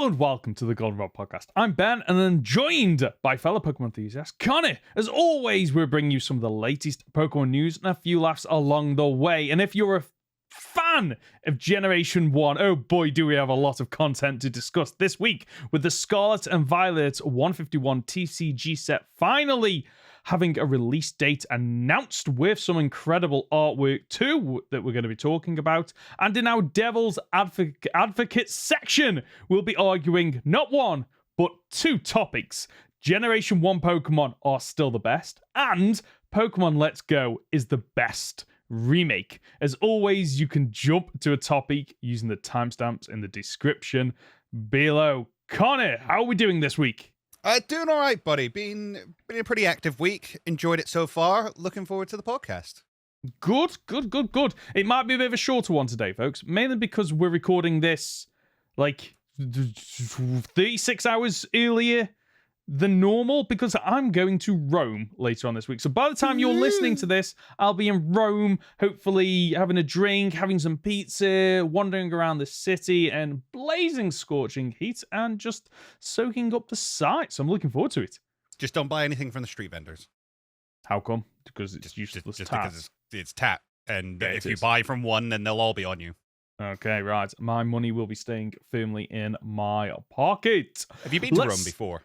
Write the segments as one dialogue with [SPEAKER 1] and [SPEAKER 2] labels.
[SPEAKER 1] Hello and welcome to the Goldenrod Podcast. I'm Ben, and I'm joined by fellow Pokemon enthusiast Conor. As always, we're bringing you some of the latest Pokemon news and a few laughs along the way. And if you're a fan of Generation 1, oh boy, do we have a lot of content to discuss this week with the Scarlet and Violet 151 TCG set finally having a release date announced with some incredible artwork too that we're going to be talking about. And in our Devil's Advocate section, we'll be arguing not one, but two topics. Generation 1 Pokemon are still the best, and Pokemon Let's Go is the best remake. As always, you can jump to a topic using the timestamps in the description below. Conor, how are we doing this week?
[SPEAKER 2] Doing all right, buddy. Been a pretty active week. Enjoyed it so far. Looking forward to the podcast.
[SPEAKER 1] Good. It might be a bit of a shorter one today, folks. Mainly because we're recording this like 36 hours earlier than normal, because I'm going to Rome later on this week. So by the time you're listening to this, I'll be in Rome, hopefully having a drink, having some pizza, wandering around the city and blazing scorching heat and just soaking up the sights. So I'm looking forward to it.
[SPEAKER 2] Just don't buy anything from the street vendors.
[SPEAKER 1] How come? Because it's useless
[SPEAKER 2] just
[SPEAKER 1] tat.
[SPEAKER 2] because it's tat. And
[SPEAKER 1] Yeah,
[SPEAKER 2] if you buy from one, then they'll all be on you.
[SPEAKER 1] Okay, right. My money will be staying firmly in my pocket.
[SPEAKER 2] Have you been to Rome before?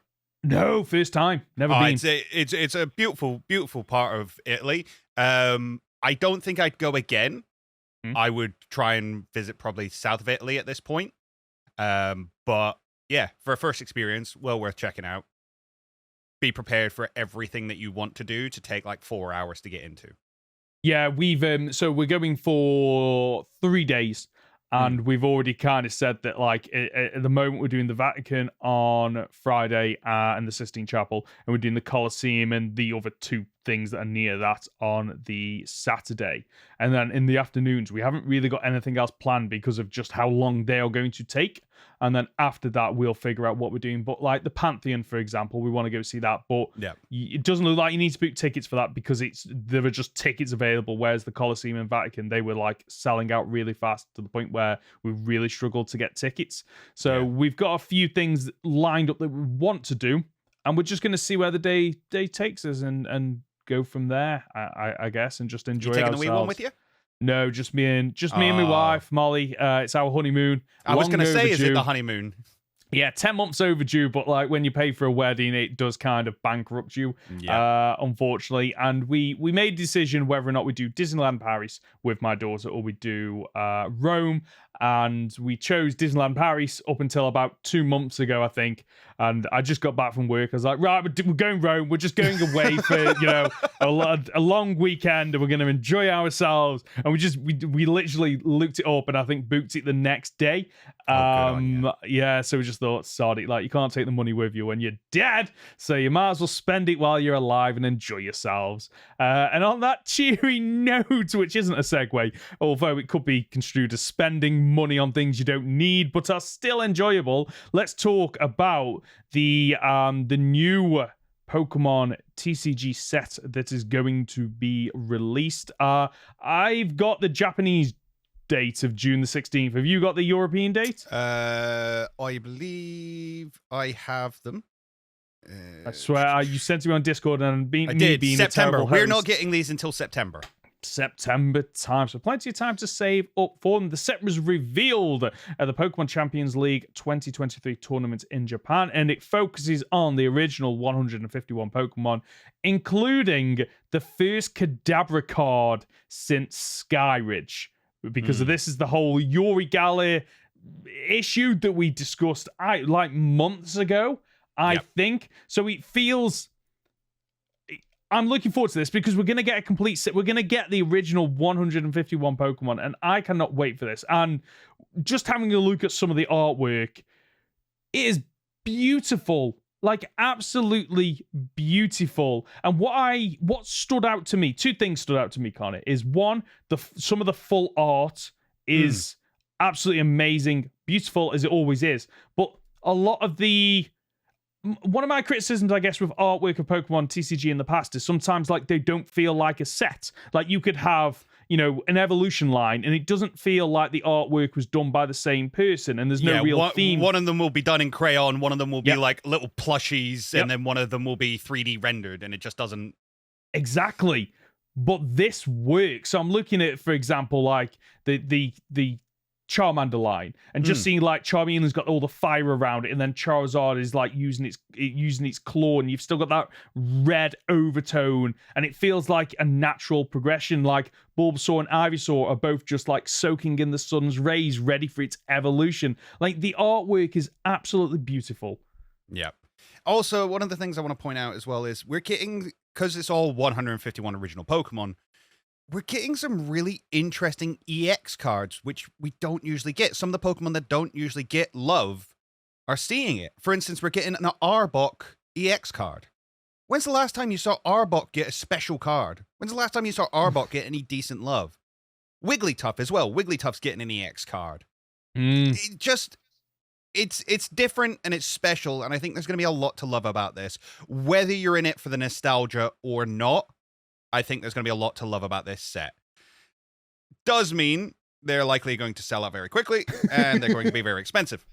[SPEAKER 1] No, first time. Never been.
[SPEAKER 2] It's a beautiful part of Italy. I don't think I'd go again. I would try and visit probably south of Italy at this point. But yeah, for a first experience, well worth checking out. Be prepared for everything that you want to do to take like 4 hours to get into.
[SPEAKER 1] Yeah, we've so we're going for 3 days. And we've already kind of said that, like, at the moment, we're doing the Vatican on Friday and the Sistine Chapel, and we're doing the Colosseum and the other two things that are near that on the Saturday. And then in the afternoons, we haven't really got anything else planned because of just how long they are going to take. And then after that, we'll figure out what we're doing. But like the Pantheon, for example, we want to go see that. But it doesn't look like you need to book tickets for that because there are just tickets available. Whereas the Colosseum and Vatican, they were like selling out really fast to the point where we really struggled to get tickets. So we've got a few things lined up that we want to do. And we're just going to see where the day takes us and go from there, I guess, and just enjoy ourselves.
[SPEAKER 2] You taking the wee one with you?
[SPEAKER 1] No, just me and my wife, Molly. It's our honeymoon.
[SPEAKER 2] I was going to say, is it the honeymoon?
[SPEAKER 1] Yeah, 10 months overdue, but like when you pay for a wedding, it does kind of bankrupt you, unfortunately. And we made a decision whether or not we do Disneyland Paris with my daughter or we do Rome. And we chose Disneyland Paris up until about 2 months ago, I think. And I just got back from work. I was like, right, we're going Rome. We're just going away for, a long weekend and we're going to enjoy ourselves. And we literally looked it up and I think booked it the next day. Yeah, so we just thought, sod it. Like, you can't take the money with you when you're dead. So you might as well spend it while you're alive and enjoy yourselves. And on that cheery note, which isn't a segue, although it could be construed as spending money on things you don't need but are still enjoyable, let's talk about the new Pokemon TCG set that is going to be released. I've got the Japanese date of June the 16th. Have you got the European date?
[SPEAKER 2] I believe I have them.
[SPEAKER 1] I swear, you sent it me on Discord and
[SPEAKER 2] I did.
[SPEAKER 1] Being
[SPEAKER 2] September.
[SPEAKER 1] A
[SPEAKER 2] We're
[SPEAKER 1] host.
[SPEAKER 2] not getting these until September.
[SPEAKER 1] September time, so plenty of time to save up for them. The set was revealed at the Pokemon Champions League 2023 tournament in Japan, and it focuses on the original 151 Pokemon, including the first Kadabra card since Skyridge, because of this is the whole Yuri Gala issue that we discussed like months ago, I think. So it feels... I'm looking forward to this because we're going to get a complete set. We're going to get the original 151 Pokemon, and I cannot wait for this. And just having a look at some of the artwork, it is beautiful, like absolutely beautiful. And what stood out to me, two things stood out to me, Conor, is one, some of the full art is absolutely amazing, beautiful as it always is. But a lot of one of my criticisms, I guess, with artwork of Pokemon TCG in the past is sometimes like they don't feel like a set. Like you could have, an evolution line, and it doesn't feel like the artwork was done by the same person, and there's no real theme.
[SPEAKER 2] One of them will be done in crayon, one of them will be like little plushies, and then one of them will be 3D rendered, and it just doesn't...
[SPEAKER 1] Exactly. But this works. So I'm looking at, for example, like the Charmander line, and just seeing like Charmeleon's got all the fire around it, and then Charizard is like using its claw, and you've still got that red overtone, and it feels like a natural progression. Like Bulbasaur and Ivysaur are both just like soaking in the sun's rays, ready for its evolution. Like the artwork is absolutely beautiful.
[SPEAKER 2] Yeah. Also, one of the things I want to point out as well is we're getting, because it's all 151 original Pokemon, we're getting some really interesting EX cards, which we don't usually get. Some of the Pokemon that don't usually get love are seeing it. For instance, we're getting an Arbok EX card. When's the last time you saw Arbok get a special card? When's the last time you saw Arbok get any decent love? Wigglytuff as well. Wigglytuff's getting an EX card. It just... It's different and it's special, and I think there's going to be a lot to love about this. Whether you're in it for the nostalgia or not, I think there's going to be a lot to love about this set. Does mean they're likely going to sell out very quickly, and they're going to be very expensive,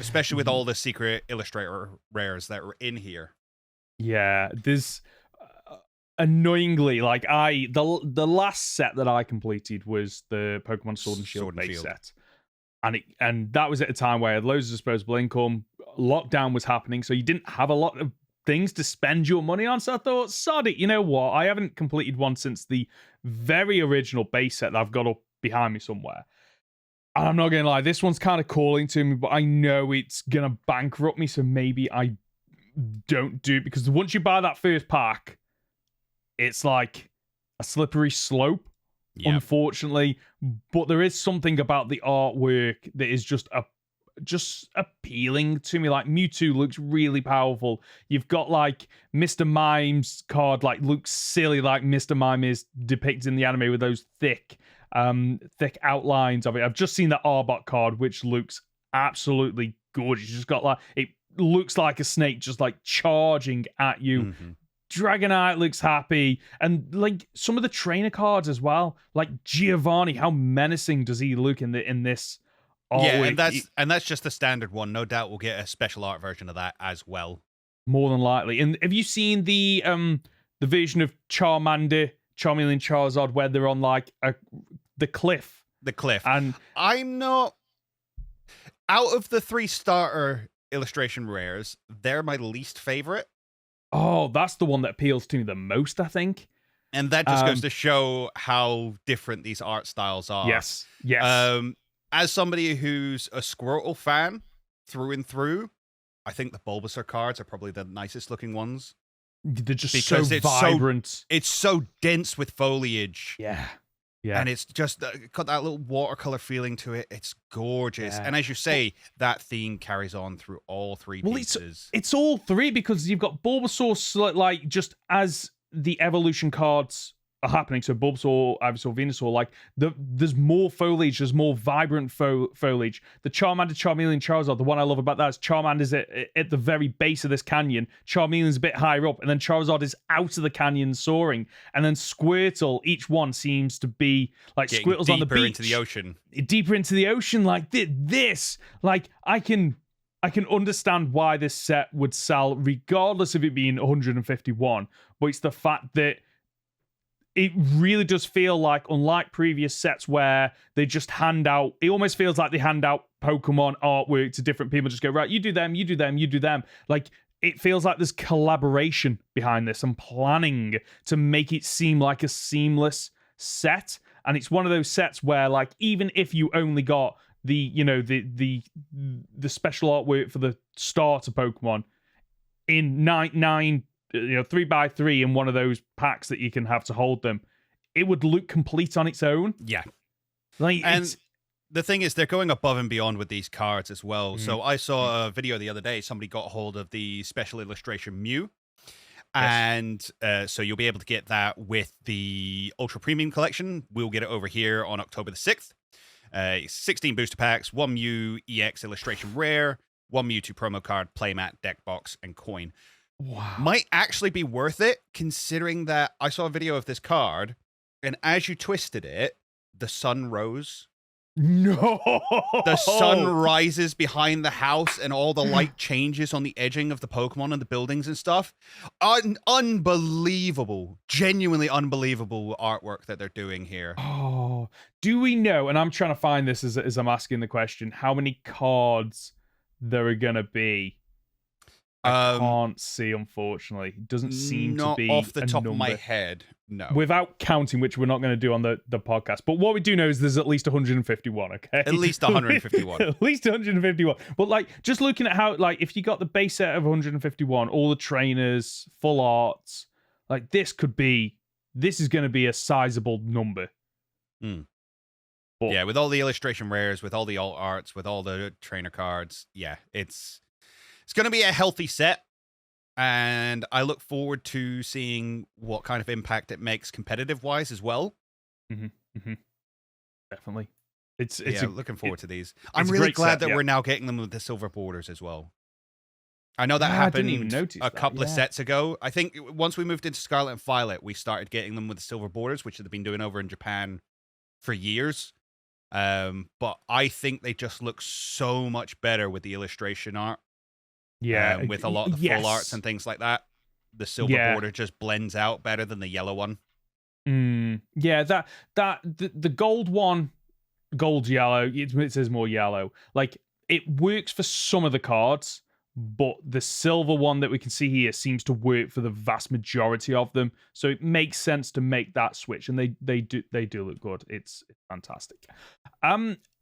[SPEAKER 2] especially with all the secret illustrator rares that are in here.
[SPEAKER 1] Yeah, there's annoyingly, like the last set that I completed was the Pokemon Sword and Shield base set. And that was at a time where I had loads of disposable income. Lockdown was happening, so you didn't have a lot of things to spend your money on. So I thought, sod it, you know what? I haven't completed one since the very original base set that I've got up behind me somewhere. And I'm not going to lie, this one's kind of calling to me, but I know it's going to bankrupt me, so maybe I don't do it. Because once you buy that first pack, it's like a slippery slope. Yep. Unfortunately, but there is something about the artwork that is just appealing to me. Like Mewtwo looks really powerful. You've got like Mr. Mime's card, like looks silly, like Mr. Mime is depicted in the anime with those thick outlines of it. I've just seen the Arbok card, which looks absolutely gorgeous. You just got like, it looks like a snake just like charging at you. Mm-hmm. Dragonite looks happy, and like some of the trainer cards as well, like Giovanni. How menacing does he look in this artwork?
[SPEAKER 2] Yeah, and that's just the standard one. No doubt we'll get a special art version of that as well.
[SPEAKER 1] More than likely. And have you seen the version of Charmander, Charmeleon, Charizard where they're on like the cliff?
[SPEAKER 2] The cliff.
[SPEAKER 1] And
[SPEAKER 2] I'm not, out of the 3 starter illustration rares, they're my least favorite.
[SPEAKER 1] Oh, that's the one that appeals to me the most, I think.
[SPEAKER 2] And that just goes to show how different these art styles are.
[SPEAKER 1] Yes.
[SPEAKER 2] As somebody who's a Squirtle fan through and through, I think the Bulbasaur cards are probably the nicest looking ones.
[SPEAKER 1] They're just so vibrant.
[SPEAKER 2] It's so dense with foliage.
[SPEAKER 1] Yeah.
[SPEAKER 2] And it's just got that little watercolor feeling to it. It's gorgeous. Yeah. And as you say, that theme carries on through all 3 pieces.
[SPEAKER 1] It's all 3 because you've got Bulbasaur, like, just as the evolution cards are happening. So Bulbasaur, Ivysaur, Venusaur, like, there's more foliage. There's more vibrant foliage. The Charmander, Charmeleon, Charizard, the one I love about that is Charmander's at the very base of this canyon. Charmeleon's a bit higher up, and then Charizard is out of the canyon soaring. And then Squirtle, each one seems to be, like,
[SPEAKER 2] getting
[SPEAKER 1] Squirtle's on the beach.
[SPEAKER 2] Deeper into the ocean.
[SPEAKER 1] Deeper into the ocean, like this. Like, I can understand why this set would sell, regardless of it being 151. But it's the fact that it really does feel like, unlike previous sets where they just hand out, it almost feels like they hand out Pokemon artwork to different people, just go, right, you do them, you do them, you do them. Like, it feels like there's collaboration behind this and planning to make it seem like a seamless set. And it's one of those sets where, like, even if you only got the special artwork for the starter Pokemon in 3x3 in one of those packs that you can have to hold them, it would look complete on its own.
[SPEAKER 2] Yeah.
[SPEAKER 1] Like,
[SPEAKER 2] and the thing is, they're going above and beyond with these cards as well. So I saw a video the other day, somebody got hold of the special illustration Mew. Yes. And so you'll be able to get that with the Ultra Premium Collection. We'll get it over here on October the 6th. 16 booster packs, 1 Mew EX illustration rare, 1 Mewtwo promo card, playmat, deck box, and coin.
[SPEAKER 1] Wow.
[SPEAKER 2] Might actually be worth it, considering that I saw a video of this card, and as you twisted it, the sun rose.
[SPEAKER 1] No.
[SPEAKER 2] The sun rises behind the house and all the light changes on the edging of the Pokemon and the buildings and stuff. Unbelievable, genuinely unbelievable artwork that they're doing here.
[SPEAKER 1] Oh, do we know, and I'm trying to find this as I'm asking the question, how many cards there are going to be? I can't see, unfortunately. It doesn't seem to be
[SPEAKER 2] not off the top
[SPEAKER 1] number.
[SPEAKER 2] of my head. No.
[SPEAKER 1] Without counting, which we're not going to do on the podcast. But what we do know is there's at least 151, okay?
[SPEAKER 2] At least 151.
[SPEAKER 1] At least 151. But, like, just looking at how, like, if you got the base set of 151, all the trainers, full arts, like, this is going to be a sizable number.
[SPEAKER 2] Mm. Yeah, with all the illustration rares, with all the alt arts, with all the trainer cards. Yeah, it's going to be a healthy set. And I look forward to seeing what kind of impact it makes competitive-wise as well.
[SPEAKER 1] Mm-hmm. Mm-hmm. Definitely.
[SPEAKER 2] Looking forward to these. I'm really glad that we're now getting them with the silver borders as well. I know that happened a couple of sets ago. I think once we moved into Scarlet and Violet, we started getting them with the silver borders, which they've been doing over in Japan for years. But I think they just look so much better with the illustration art.
[SPEAKER 1] Yeah,
[SPEAKER 2] with a lot of the full arts and things like that. The silver border just blends out better than the yellow one.
[SPEAKER 1] Yeah, the gold one, gold yellow, it says more yellow. Like, it works for some of the cards, but the silver one that we can see here seems to work for the vast majority of them. So it makes sense to make that switch, and they do look good. It's fantastic.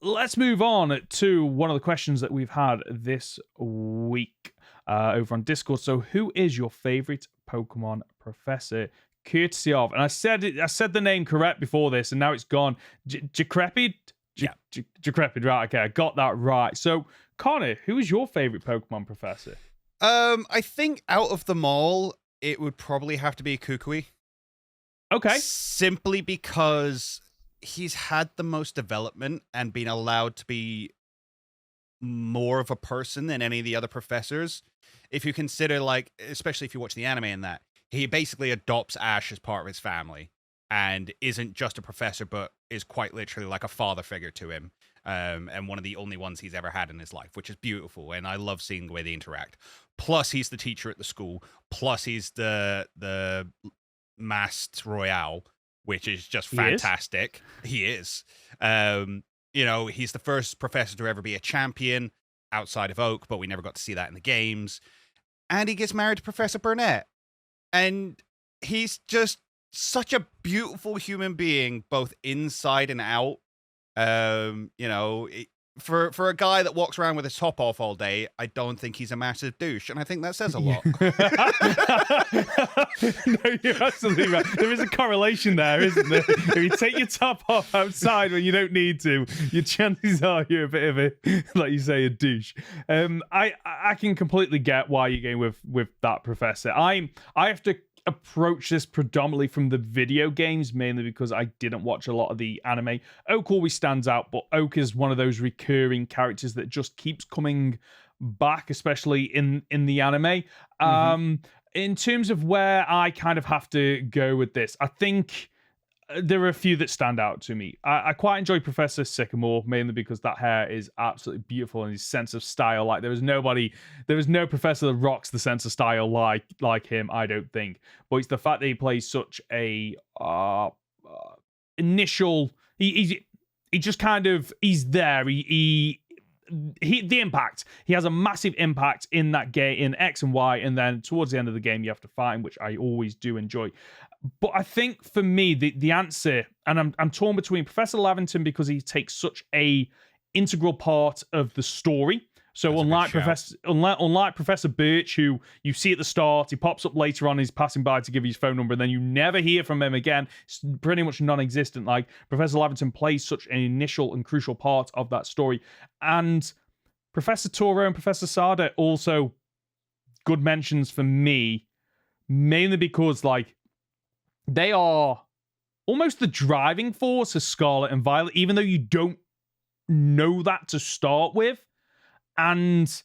[SPEAKER 1] Let's move on to one of the questions that we've had this week over on Discord. So, who is your favorite Pokemon professor? Courtesy of, and I said the name correct before this, and now it's gone. Decrepit? Decrepit, right? Okay, I got that right. So, Conor, who is your favorite Pokemon professor?
[SPEAKER 2] I think out of them all, it would probably have to be Kukui.
[SPEAKER 1] Okay.
[SPEAKER 2] Simply because he's had the most development and been allowed to be more of a person than any of the other professors. If you consider, like, especially if you watch the anime in that, he basically adopts Ash as part of his family and isn't just a professor, but is quite literally like a father figure to him. And one of the only ones he's ever had in his life, which is beautiful. And I love seeing the way they interact. Plus, he's the teacher at the school. Plus, he's the Masked Royale, which is just fantastic. He is. You know, he's the first professor to ever be a champion outside of Oak, but we never got to see that in the games. And he gets married to Professor Burnett. And he's just such a beautiful human being, both inside and out. You know, for a guy that walks around with his top off all day, I don't think he's a massive douche, and I think that says a lot.
[SPEAKER 1] No, you're absolutely right. There is a correlation there, isn't there? If you take your top off outside when you don't need to, your chances are you're a bit of a, like you say, a douche. I can completely get why you're going with that professor. I have to approach this predominantly from the video games, mainly because I didn't watch a lot of the anime. Oak always stands out, but Oak is one of those recurring characters that just keeps coming back, especially in the anime. In terms of where I kind of have to go with this, I think there are a few that stand out to me. I quite enjoy Professor Sycamore, mainly because that hair is absolutely beautiful and his sense of style. Like, there is no professor that rocks the sense of style like him, I don't think. But it's the fact that he plays such a initial. He just kind of, he's there. He the impact. He has a massive impact in that game in X and Y, and then towards the end of the game you have to fight him, which I always do enjoy. But I think for me the answer, and I'm torn between Professor Lavington because he takes such a integral part of the story. So unlike Professor Birch, who you see at the start, he pops up later on, he's passing by to give you his phone number, and then you never hear from him again. It's pretty much non-existent. Like, Professor Lavington plays such an initial and crucial part of that story. And Professor Toro and Professor Sada also good mentions for me, mainly because, like, they are almost the driving force of Scarlet and Violet, even though you don't know that to start with. And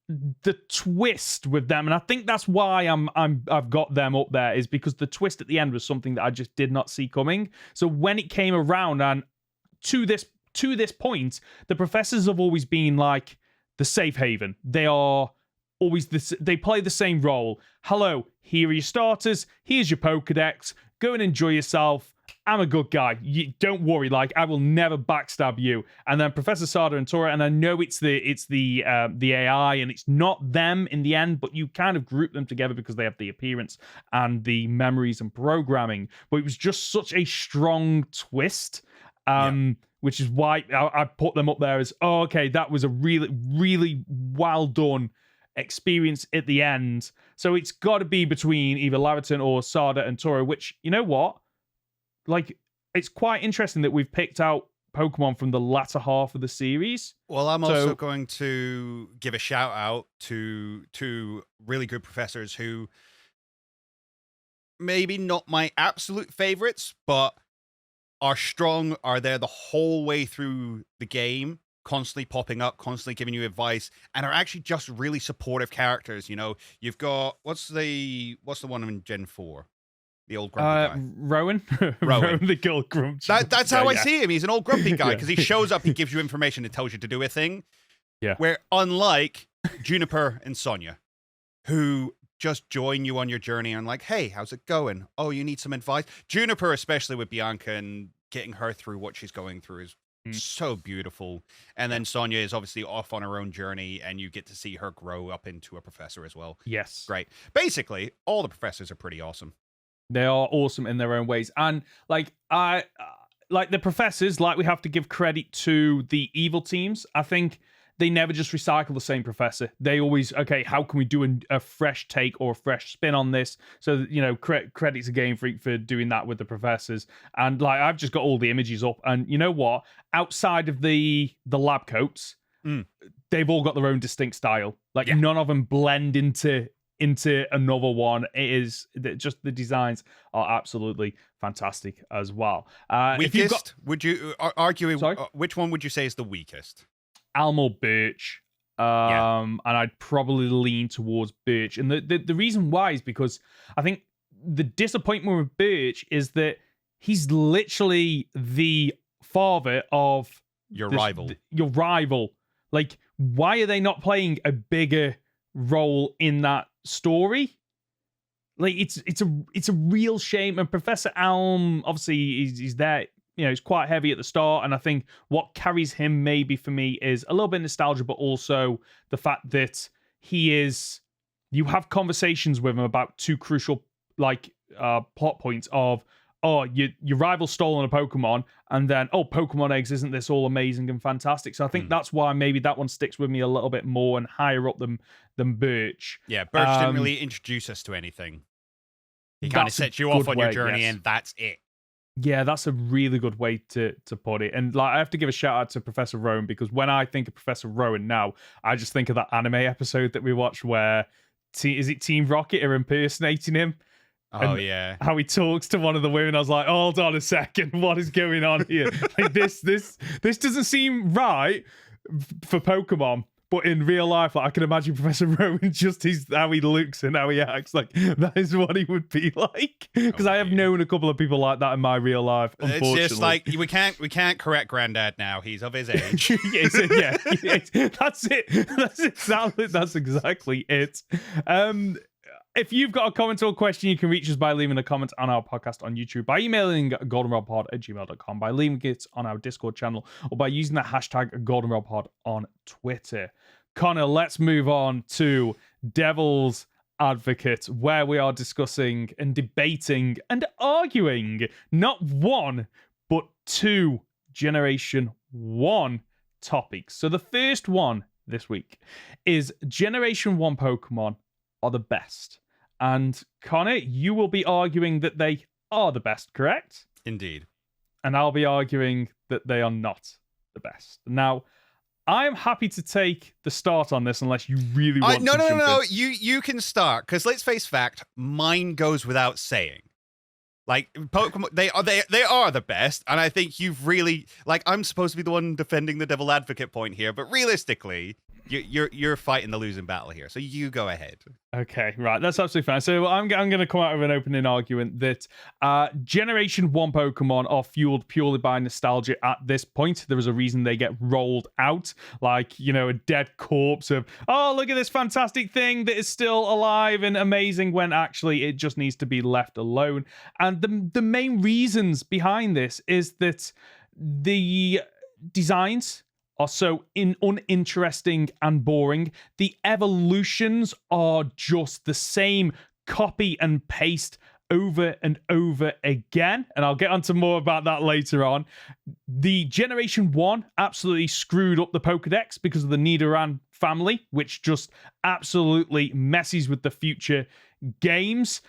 [SPEAKER 1] the twist with them, and I think that's why I've got them up there, is because the twist at the end was something that I just did not see coming. So when it came around, and to this point, the professors have always been like the safe haven. They are always they play the same role. Hello, here are your starters. Here's your Pokedex. Go and enjoy yourself. I'm a good guy. Don't worry. Like, I will never backstab you. And then Professor Sada and Tora, and I know it's the AI, and it's not them in the end, but you kind of group them together because they have the appearance and the memories and programming. But it was just such a strong twist, which is why I put them up there as, oh, okay, that was a really, really well done experience at the end. So it's got to be between either Laverton or Sada and Tora, which, you know what? Like, it's quite interesting that we've picked out Pokemon from the latter half of the series.
[SPEAKER 2] Well, I'm also going to give a shout out to two really good professors who maybe not my absolute favorites, but are strong, are there the whole way through the game, constantly popping up, constantly giving you advice, and are actually just really supportive characters. You know, you've got, what's the one in Gen 4? The old grumpy guy.
[SPEAKER 1] Rowan, the old grumpy.
[SPEAKER 2] That's how I see him. He's an old grumpy guy because he shows up, he gives you information, and tells you to do a thing.
[SPEAKER 1] Yeah.
[SPEAKER 2] Where unlike Juniper and Sonia, who just join you on your journey and like, hey, how's it going? Oh, you need some advice. Juniper, especially with Bianca and getting her through what she's going through, is so beautiful. And then Sonia is obviously off on her own journey, and you get to see her grow up into a professor as well.
[SPEAKER 1] Yes.
[SPEAKER 2] Great. Basically, all the professors are pretty awesome.
[SPEAKER 1] They are awesome in their own ways. And like like the professors, like, we have to give credit to the evil teams. I think they never just recycle the same professor. They always, okay, how can we do a fresh take or a fresh spin on this? So, you know, credits to Game Freak for doing that with the professors. And like, I've just got all the images up, and you know what? Outside of the lab coats, they've all got their own distinct style. Like, none of them blend into another one. It is just, the designs are absolutely fantastic as well.
[SPEAKER 2] Weakest? Would you argue? Which one would you say is the weakest?
[SPEAKER 1] Almo Birch. And I'd probably lean towards Birch. And the reason why is because I think the disappointment with Birch is that he's literally the father of
[SPEAKER 2] your rival.
[SPEAKER 1] Your rival. Like, why are they not playing a bigger role in that story? Like, it's a real shame. And Professor Elm, obviously, he's there. You know, he's quite heavy at the start, and I think what carries him maybe for me is a little bit of nostalgia, but also the fact that you have conversations with him about two crucial, like, plot points of, oh, your rival stolen a Pokemon, and then, oh, Pokemon eggs, isn't this all amazing and fantastic? So I think that's why maybe that one sticks with me a little bit more and higher up than Birch.
[SPEAKER 2] Yeah, Birch didn't really introduce us to anything. He kind of sets you off on your journey, and that's it.
[SPEAKER 1] Yeah, that's a really good way to put it. And like, I have to give a shout out to Professor Rowan, because when I think of Professor Rowan now, I just think of that anime episode that we watched where is it Team Rocket are impersonating him?
[SPEAKER 2] Oh, yeah.
[SPEAKER 1] How he talks to one of the women. I was like, hold on a second, what is going on here? Like, this doesn't seem right for Pokemon. But in real life, like, I can imagine Professor Rowan, just how he looks and how he acts. Like, that is what he would be like. Because I have known a couple of people like that in my real life, unfortunately.
[SPEAKER 2] It's just like, we can't correct Granddad now. He's of his age.
[SPEAKER 1] That's it. That's exactly it. If you've got a comment or a question, you can reach us by leaving a comment on our podcast on YouTube, by emailing goldenrodpod@gmail.com, by leaving it on our Discord channel, or by using the hashtag goldenrodpod on Twitter. Connor, let's move on to Devil's Advocate, where we are discussing and debating and arguing not one, but two Generation 1 topics. So the first one this week is Generation 1 Pokemon are the best. And Connor, you will be arguing that they are the best, correct?
[SPEAKER 2] Indeed.
[SPEAKER 1] And I'll be arguing that they are not the best. Now, I'm happy to take the start on this unless you really want to jump in.
[SPEAKER 2] No. You can start, because let's face fact, mine goes without saying. Like, Pokemon, they are the best, and I think you've really, like, I'm supposed to be the one defending the devil advocate point here, but realistically, you're fighting the losing battle here, so you go ahead.
[SPEAKER 1] Okay, right. That's absolutely fine. So I'm going to come out with an opening argument that Generation 1 Pokemon are fueled purely by nostalgia at this point. There is a reason they get rolled out, like, a dead corpse of, oh, look at this fantastic thing that is still alive and amazing, when actually it just needs to be left alone. And the main reasons behind this is that the designs are so uninteresting and boring. The evolutions are just the same copy and paste over and over again. And I'll get onto more about that later on. The Generation 1 absolutely screwed up the Pokedex because of the Nidoran family, which just absolutely messes with the future games.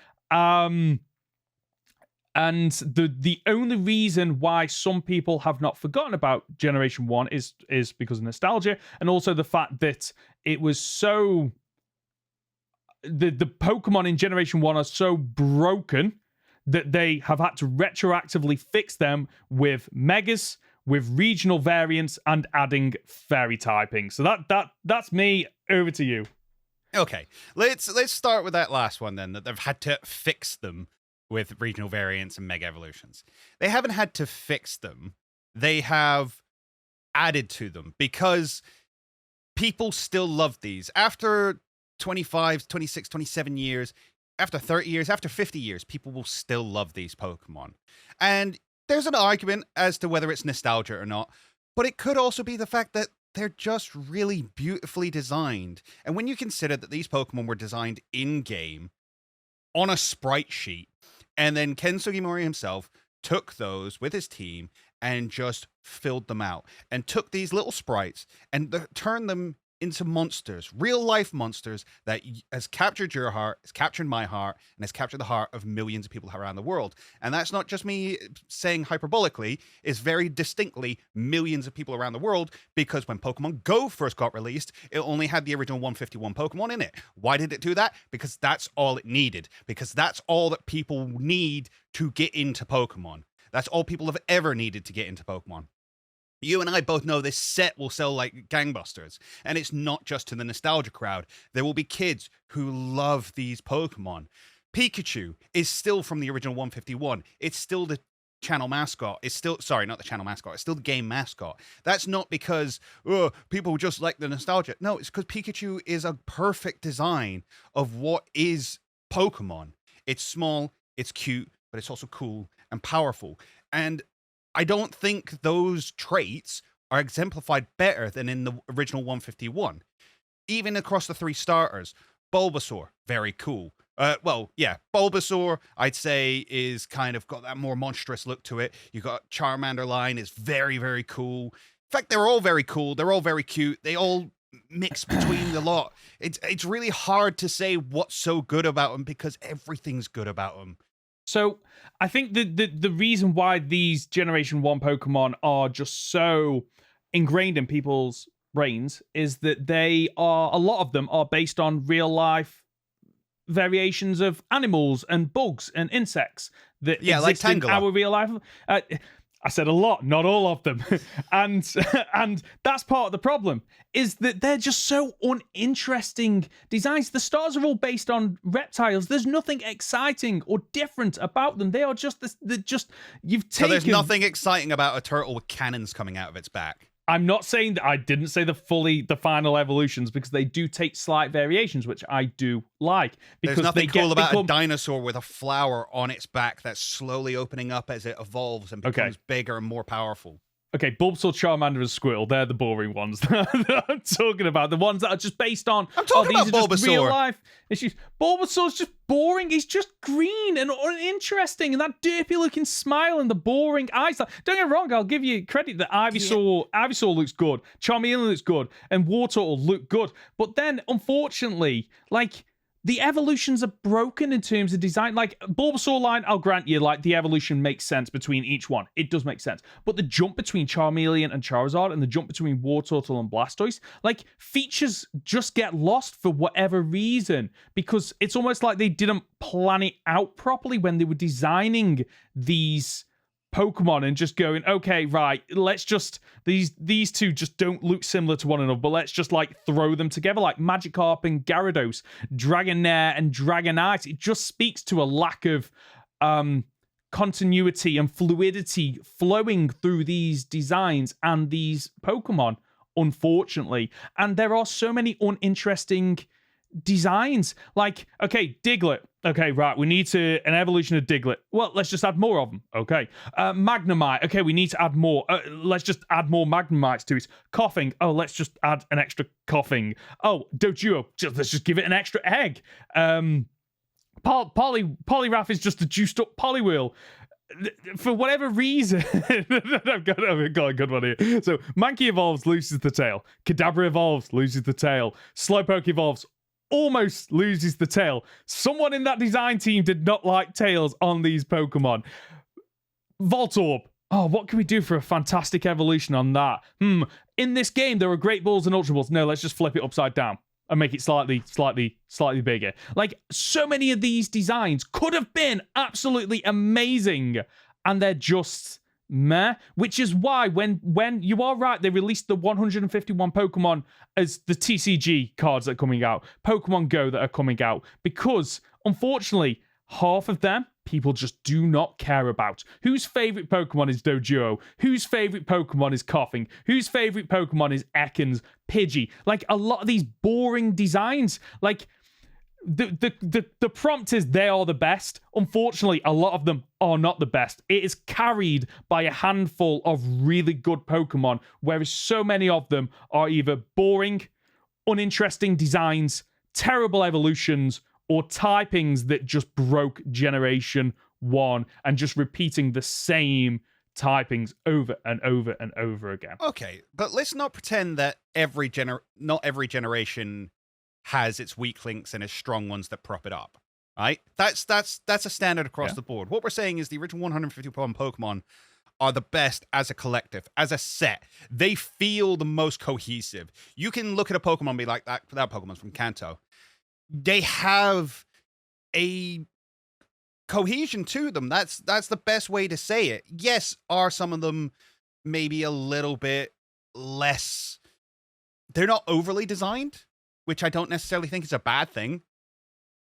[SPEAKER 1] And the only reason why some people have not forgotten about Generation 1 is because of nostalgia, and also the fact that it was so... The Pokemon in Generation 1 are so broken that they have had to retroactively fix them with Megas, with regional variants, and adding fairy typing. So that's me. Over to you.
[SPEAKER 2] Okay, let's start with that last one then, that they've had to fix them with regional variants and mega evolutions. They haven't had to fix them. They have added to them because people still love these. After 25, 26, 27 years, after 30 years, after 50 years, people will still love these Pokemon. And there's an argument as to whether it's nostalgia or not, but it could also be the fact that they're just really beautifully designed. And when you consider that these Pokemon were designed in-game on a sprite sheet, and then Ken Sugimori himself took those with his team and just filled them out and took these little sprites and turned them into monsters, real life monsters that has captured your heart, has captured my heart, and has captured the heart of millions of people around the world. And that's not just me saying hyperbolically, it's very distinctly millions of people around the world, because when Pokemon Go first got released, it only had the original 151 Pokemon in it. Why did it do that? Because that's all it needed. Because that's all that people need to get into Pokemon. That's all people have ever needed to get into Pokemon. You and I both know this set will sell like gangbusters, and it's not just to the nostalgia crowd. There will be kids who love these Pokemon. Pikachu is still from the original 151. It's still the channel mascot. It's still, sorry, not the channel mascot. It's still the game mascot. That's not because people just like the nostalgia. No, it's because Pikachu is a perfect design of what is Pokemon. It's small, it's cute, but it's also cool and powerful. And I don't think those traits are exemplified better than in the original 151. Even across the three starters, Bulbasaur, very cool. Bulbasaur, I'd say, is kind of got that more monstrous look to it. You got Charmander line is very, very cool. In fact, they're all very cool. They're all very cute. They all mix between the lot. It's really hard to say what's so good about them because everything's good about them.
[SPEAKER 1] So I think the reason why these Generation 1 Pokemon are just so ingrained in people's brains is that a lot of them are based on real life variations of animals and bugs and insects that exist
[SPEAKER 2] like
[SPEAKER 1] in our real life. I said a lot, not all of them. and that's part of the problem, is that they're just so uninteresting designs. The stars are all based on reptiles. There's nothing exciting or different about them. They are just you've taken...
[SPEAKER 2] So there's nothing exciting about a turtle with cannons coming out of its back.
[SPEAKER 1] I'm not saying that I didn't say the final evolutions, because they do take slight variations, which I do like. Because
[SPEAKER 2] there's nothing cool about a dinosaur with a flower on its back that's slowly opening up as it evolves and becomes bigger and more powerful.
[SPEAKER 1] Okay, Bulbasaur, Charmander, and Squirtle, they're the boring ones that I'm talking about. The ones that are just based on...
[SPEAKER 2] I'm talking about Bulbasaur.
[SPEAKER 1] Just real life issues. Bulbasaur's just boring. He's just green and uninteresting, and that derpy-looking smile and the boring eyes. Don't get me wrong, I'll give you credit that Ivysaur looks good, Charmeleon looks good, and Wartortle look good. But then, unfortunately, the evolutions are broken in terms of design. Like, Bulbasaur line, I'll grant you, the evolution makes sense between each one. It does make sense. But the jump between Charmeleon and Charizard and the jump between Wartortle and Blastoise, features just get lost for whatever reason. Because it's almost like they didn't plan it out properly when they were designing these Pokemon and just going, okay, right, let's just these two just don't look similar to one another, but let's just like throw them together, like Magikarp and Gyarados, Dragonair and Dragonite. It just speaks to a lack of continuity and fluidity flowing through these designs and these Pokemon, unfortunately. And there are so many uninteresting designs. Like, okay, Diglett. Okay, right, we need an evolution of Diglett. Well, let's just add more of them. Okay. Magnemite. Okay, we need to add more. Let's just add more Magnemites to it. Coughing. Oh, let's just add an extra Coughing. Oh, Doduo. Let's just give it an extra egg. Poliwrath is just a juiced up Poliwhirl. For whatever reason, I've got a good one here. So, Mankey evolves, loses the tail. Kadabra evolves, loses the tail. Slowpoke evolves, almost loses the tail. Someone in that design team did not like tails on these Pokemon. Voltorb. Oh, what can we do for a fantastic evolution on that? In this game, there are Great Balls and Ultra Balls. No, let's just flip it upside down and make it slightly bigger. Like, so many of these designs could have been absolutely amazing, and they're just meh. Which is why when you are right, they released the 151 Pokemon as the TCG cards that are coming out, Pokemon Go that are coming out, because unfortunately, half of them people just do not care about. Whose favorite Pokemon is Doduo? Whose favorite Pokemon is Coughing? Whose favorite Pokemon is Ekans, Pidgey? Like, a lot of these boring designs, like, the prompt is they are the best. Unfortunately, a lot of them are not the best. It is carried by a handful of really good Pokemon, whereas so many of them are either boring, uninteresting designs, terrible evolutions, or typings that just broke Generation 1 and just repeating the same typings over and over and over again.
[SPEAKER 2] Okay, but let's not pretend that not every generation has its weak links and its strong ones that prop it up, right? That's a standard across the board. What we're saying is the original 151 Pokemon are the best as a collective, as a set. They feel the most cohesive. You can look at a Pokemon and be like, that Pokemon's from Kanto. They have a cohesion to them. That's the best way to say it. Yes, are some of them maybe a little bit less... They're not overly designed, which I don't necessarily think is a bad thing.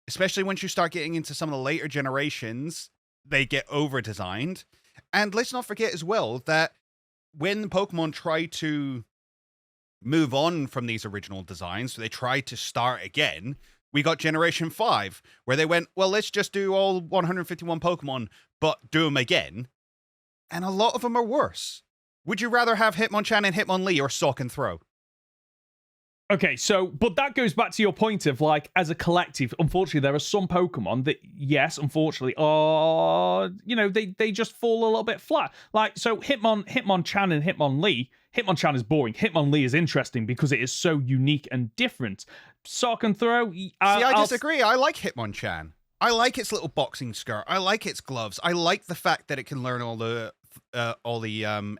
[SPEAKER 2] Especially once you start getting into some of the later generations, they get over-designed. And let's not forget as well that when Pokemon try to move on from these original designs, so they try to start again, we got Generation 5, where they went, well, let's just do all 151 Pokemon, but do them again. And a lot of them are worse. Would you rather have Hitmonchan and Hitmonlee or Sock and Throw?
[SPEAKER 1] Okay, so, but that goes back to your point of, like, as a collective, unfortunately, there are some Pokemon that, yes, unfortunately, are, you know, they just fall a little bit flat. Like, so Hitmonchan and Hitmonlee, Hitmonchan is boring. Hitmonlee is interesting because it is so unique and different. Sock and Throw...
[SPEAKER 2] I disagree. I like Hitmonchan. I like its little boxing skirt. I like its gloves. I like the fact that it can learn all the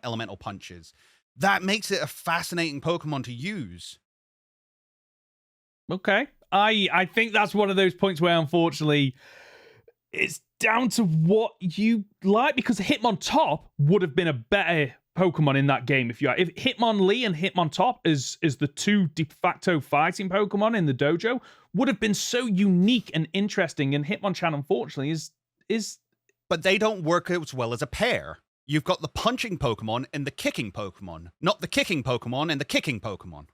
[SPEAKER 2] elemental punches. That makes it a fascinating Pokemon to use.
[SPEAKER 1] Okay. I think that's one of those points where, unfortunately, it's down to what you like, because Hitmontop would have been a better Pokemon in that game if Hitmonlee and Hitmontop is the two de facto fighting Pokemon in the dojo, would have been so unique and interesting, and Hitmonchan, unfortunately, is
[SPEAKER 2] but they don't work as well as a pair. You've got the punching Pokemon and the kicking Pokemon, not the kicking Pokemon and the kicking Pokemon.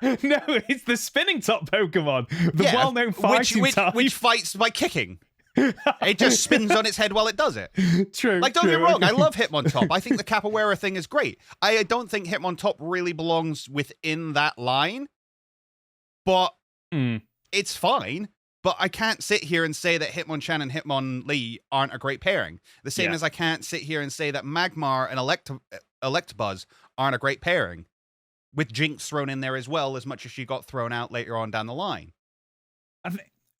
[SPEAKER 1] No, it's the spinning top Pokemon, the well-known fighting type.
[SPEAKER 2] Which fights by kicking. It just spins on its head while it does it.
[SPEAKER 1] True.
[SPEAKER 2] Like, don't get me wrong, I love Hitmontop. I think the Capoeira thing is great. I don't think Hitmontop really belongs within that line, but it's fine. But I can't sit here and say that Hitmonchan and Hitmonlee aren't a great pairing. The same as I can't sit here and say that Magmar and Electabuzz aren't a great pairing. With Jinx thrown in there as well, as much as she got thrown out later on down the line.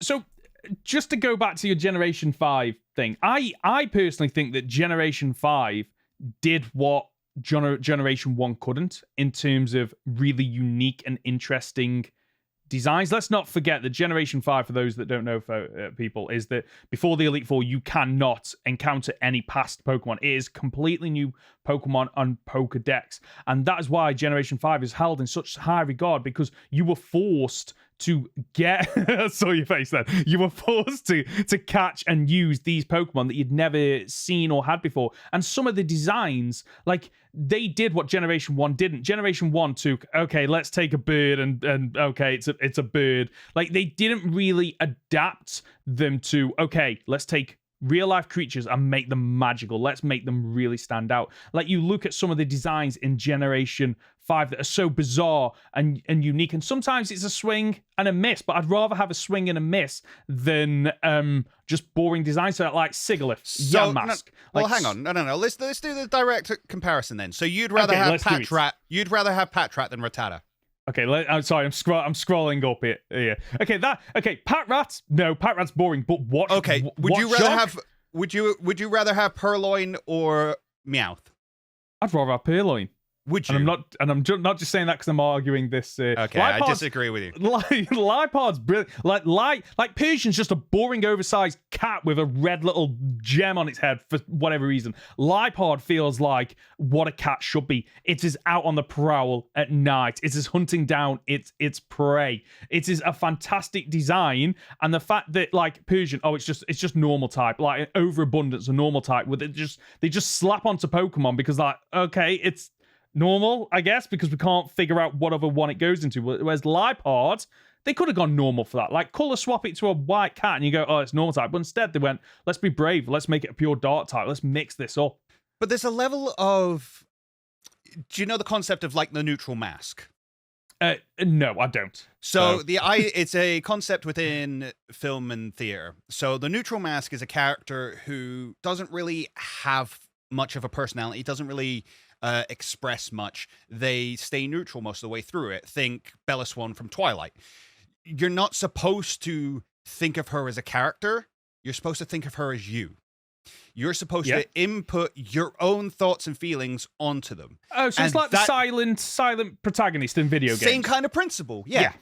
[SPEAKER 1] So, just to go back to your Generation 5 thing, I personally think that Generation 5 did what Generation 1 couldn't, in terms of really unique and interesting designs. Let's not forget that Generation 5, for those that don't know, people, is that before the Elite Four, you cannot encounter any past Pokemon. It is completely new Pokemon on Pokedex. And that is why Generation 5 is held in such high regard, because you were forced to get I saw your face then. You were forced to catch and use these Pokemon that you'd never seen or had before. And some of the designs, like, they did what Generation 1 didn't. Generation 1 took, okay, let's take a bird and okay, it's a bird. Like, they didn't really adapt them to, okay, let's take real life creatures and make them magical. Let's make them really stand out. Like, you look at some of the designs in Generation 5 that are so bizarre and unique, and sometimes it's a swing and a miss, but I'd rather have a swing and a miss than just boring designs. So like Sigilyph, Yamask.
[SPEAKER 2] Well, hang on. No. Let's do the direct comparison then. So you'd rather have Patrat. You'd rather have Patrat than Rattata.
[SPEAKER 1] Okay, I'm sorry. I'm scrolling up it. Yeah. Okay, Patrat. No, Patrat's boring. But what?
[SPEAKER 2] Okay. Would you rather have? Would you rather have Purloin or Meowth?
[SPEAKER 1] I'd rather have Purloin.
[SPEAKER 2] Would you?
[SPEAKER 1] And I'm not just saying that because I'm arguing this.
[SPEAKER 2] Okay, I disagree with you.
[SPEAKER 1] Lipard's brilliant. Like Persian's just a boring, oversized cat with a red little gem on its head for whatever reason. Lipard feels like what a cat should be. It is out on the prowl at night. It is hunting down its prey. It is a fantastic design, and the fact that like Persian, it's just normal type, like overabundance of normal type. With it they just slap onto Pokemon because like, okay, it's normal, I guess, because we can't figure out what other one it goes into. Whereas Lipard, they could have gone normal for that. Like, color swap it to a white cat and you go, oh, it's normal type. But instead they went, let's be brave. Let's make it a pure dark type. Let's mix this up.
[SPEAKER 2] But there's a level of... Do you know the concept of, like, the neutral mask?
[SPEAKER 1] No, I don't.
[SPEAKER 2] So it's a concept within film and theater. So the neutral mask is a character who doesn't really have much of a personality, doesn't really... express much. They stay neutral most of the way through it. Think Bella Swan from Twilight. You're not supposed to think of her as a character. You're supposed to think of her as you. You're supposed to input your own thoughts and feelings onto them.
[SPEAKER 1] Oh, so it's like the silent protagonist in video games.
[SPEAKER 2] Same kind of principle, yeah.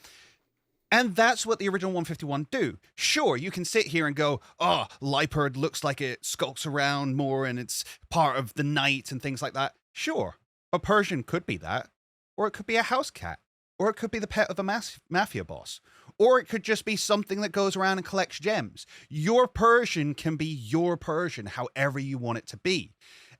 [SPEAKER 2] And that's what the original 151 do. Sure, you can sit here and go, oh, Lipard looks like it skulks around more and it's part of the night and things like that. Sure, a Persian could be that, or it could be a house cat, or it could be the pet of a mafia boss, or it could just be something that goes around and collects gems. Your Persian can be your Persian, however you want it to be.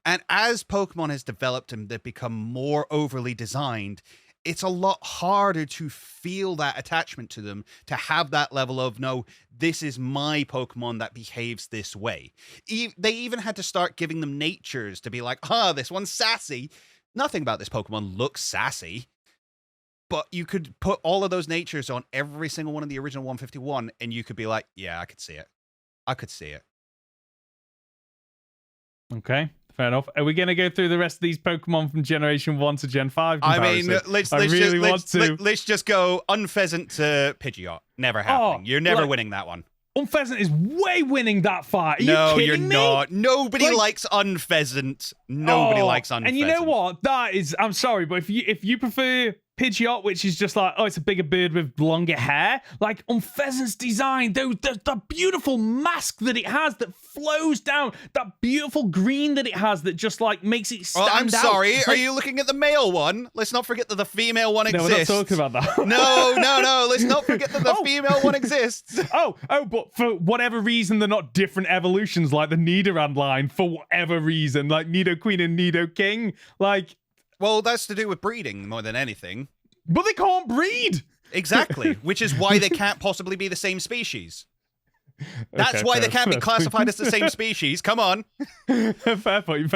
[SPEAKER 2] And as Pokemon has developed and they've become more overly designed, it's a lot harder to feel that attachment to them, to have that level of, no, this is my Pokemon that behaves this way. They even had to start giving them natures to be like, this one's sassy. Nothing about this Pokemon looks sassy. But you could put all of those natures on every single one of the original 151, and you could be like, yeah, I could see it. I could see it.
[SPEAKER 1] Okay. Fair enough. Are we going to go through the rest of these Pokemon from Generation 1 to Gen 5 comparison?
[SPEAKER 2] I mean, let's just go Unpheasant to Pidgeot. Never happening. You're never winning that one.
[SPEAKER 1] Unpheasant is way winning that fight.
[SPEAKER 2] You're not. Nobody likes Unpheasant. Nobody likes Unpheasant.
[SPEAKER 1] And you know what? That is, I'm sorry, but if you prefer Pidgeot, which is just like, it's a bigger bird with longer hair, like Unpheasant's design, the beautiful mask that it has that flows down, that beautiful green that it has that just like makes it stand out.
[SPEAKER 2] I'm sorry, are you looking at the male one? Let's not forget that the female one exists.
[SPEAKER 1] No, we're not talking about that.
[SPEAKER 2] No, let's not forget that the female one exists.
[SPEAKER 1] But for whatever reason, they're not different evolutions like the Nidoran line, for whatever reason, like Nidoqueen and Nidoking, like...
[SPEAKER 2] Well, that's to do with breeding more than anything.
[SPEAKER 1] But they can't breed!
[SPEAKER 2] Exactly, which is why they can't possibly be the same species. That's why they can't be classified as the same species. Come on.
[SPEAKER 1] Fair point.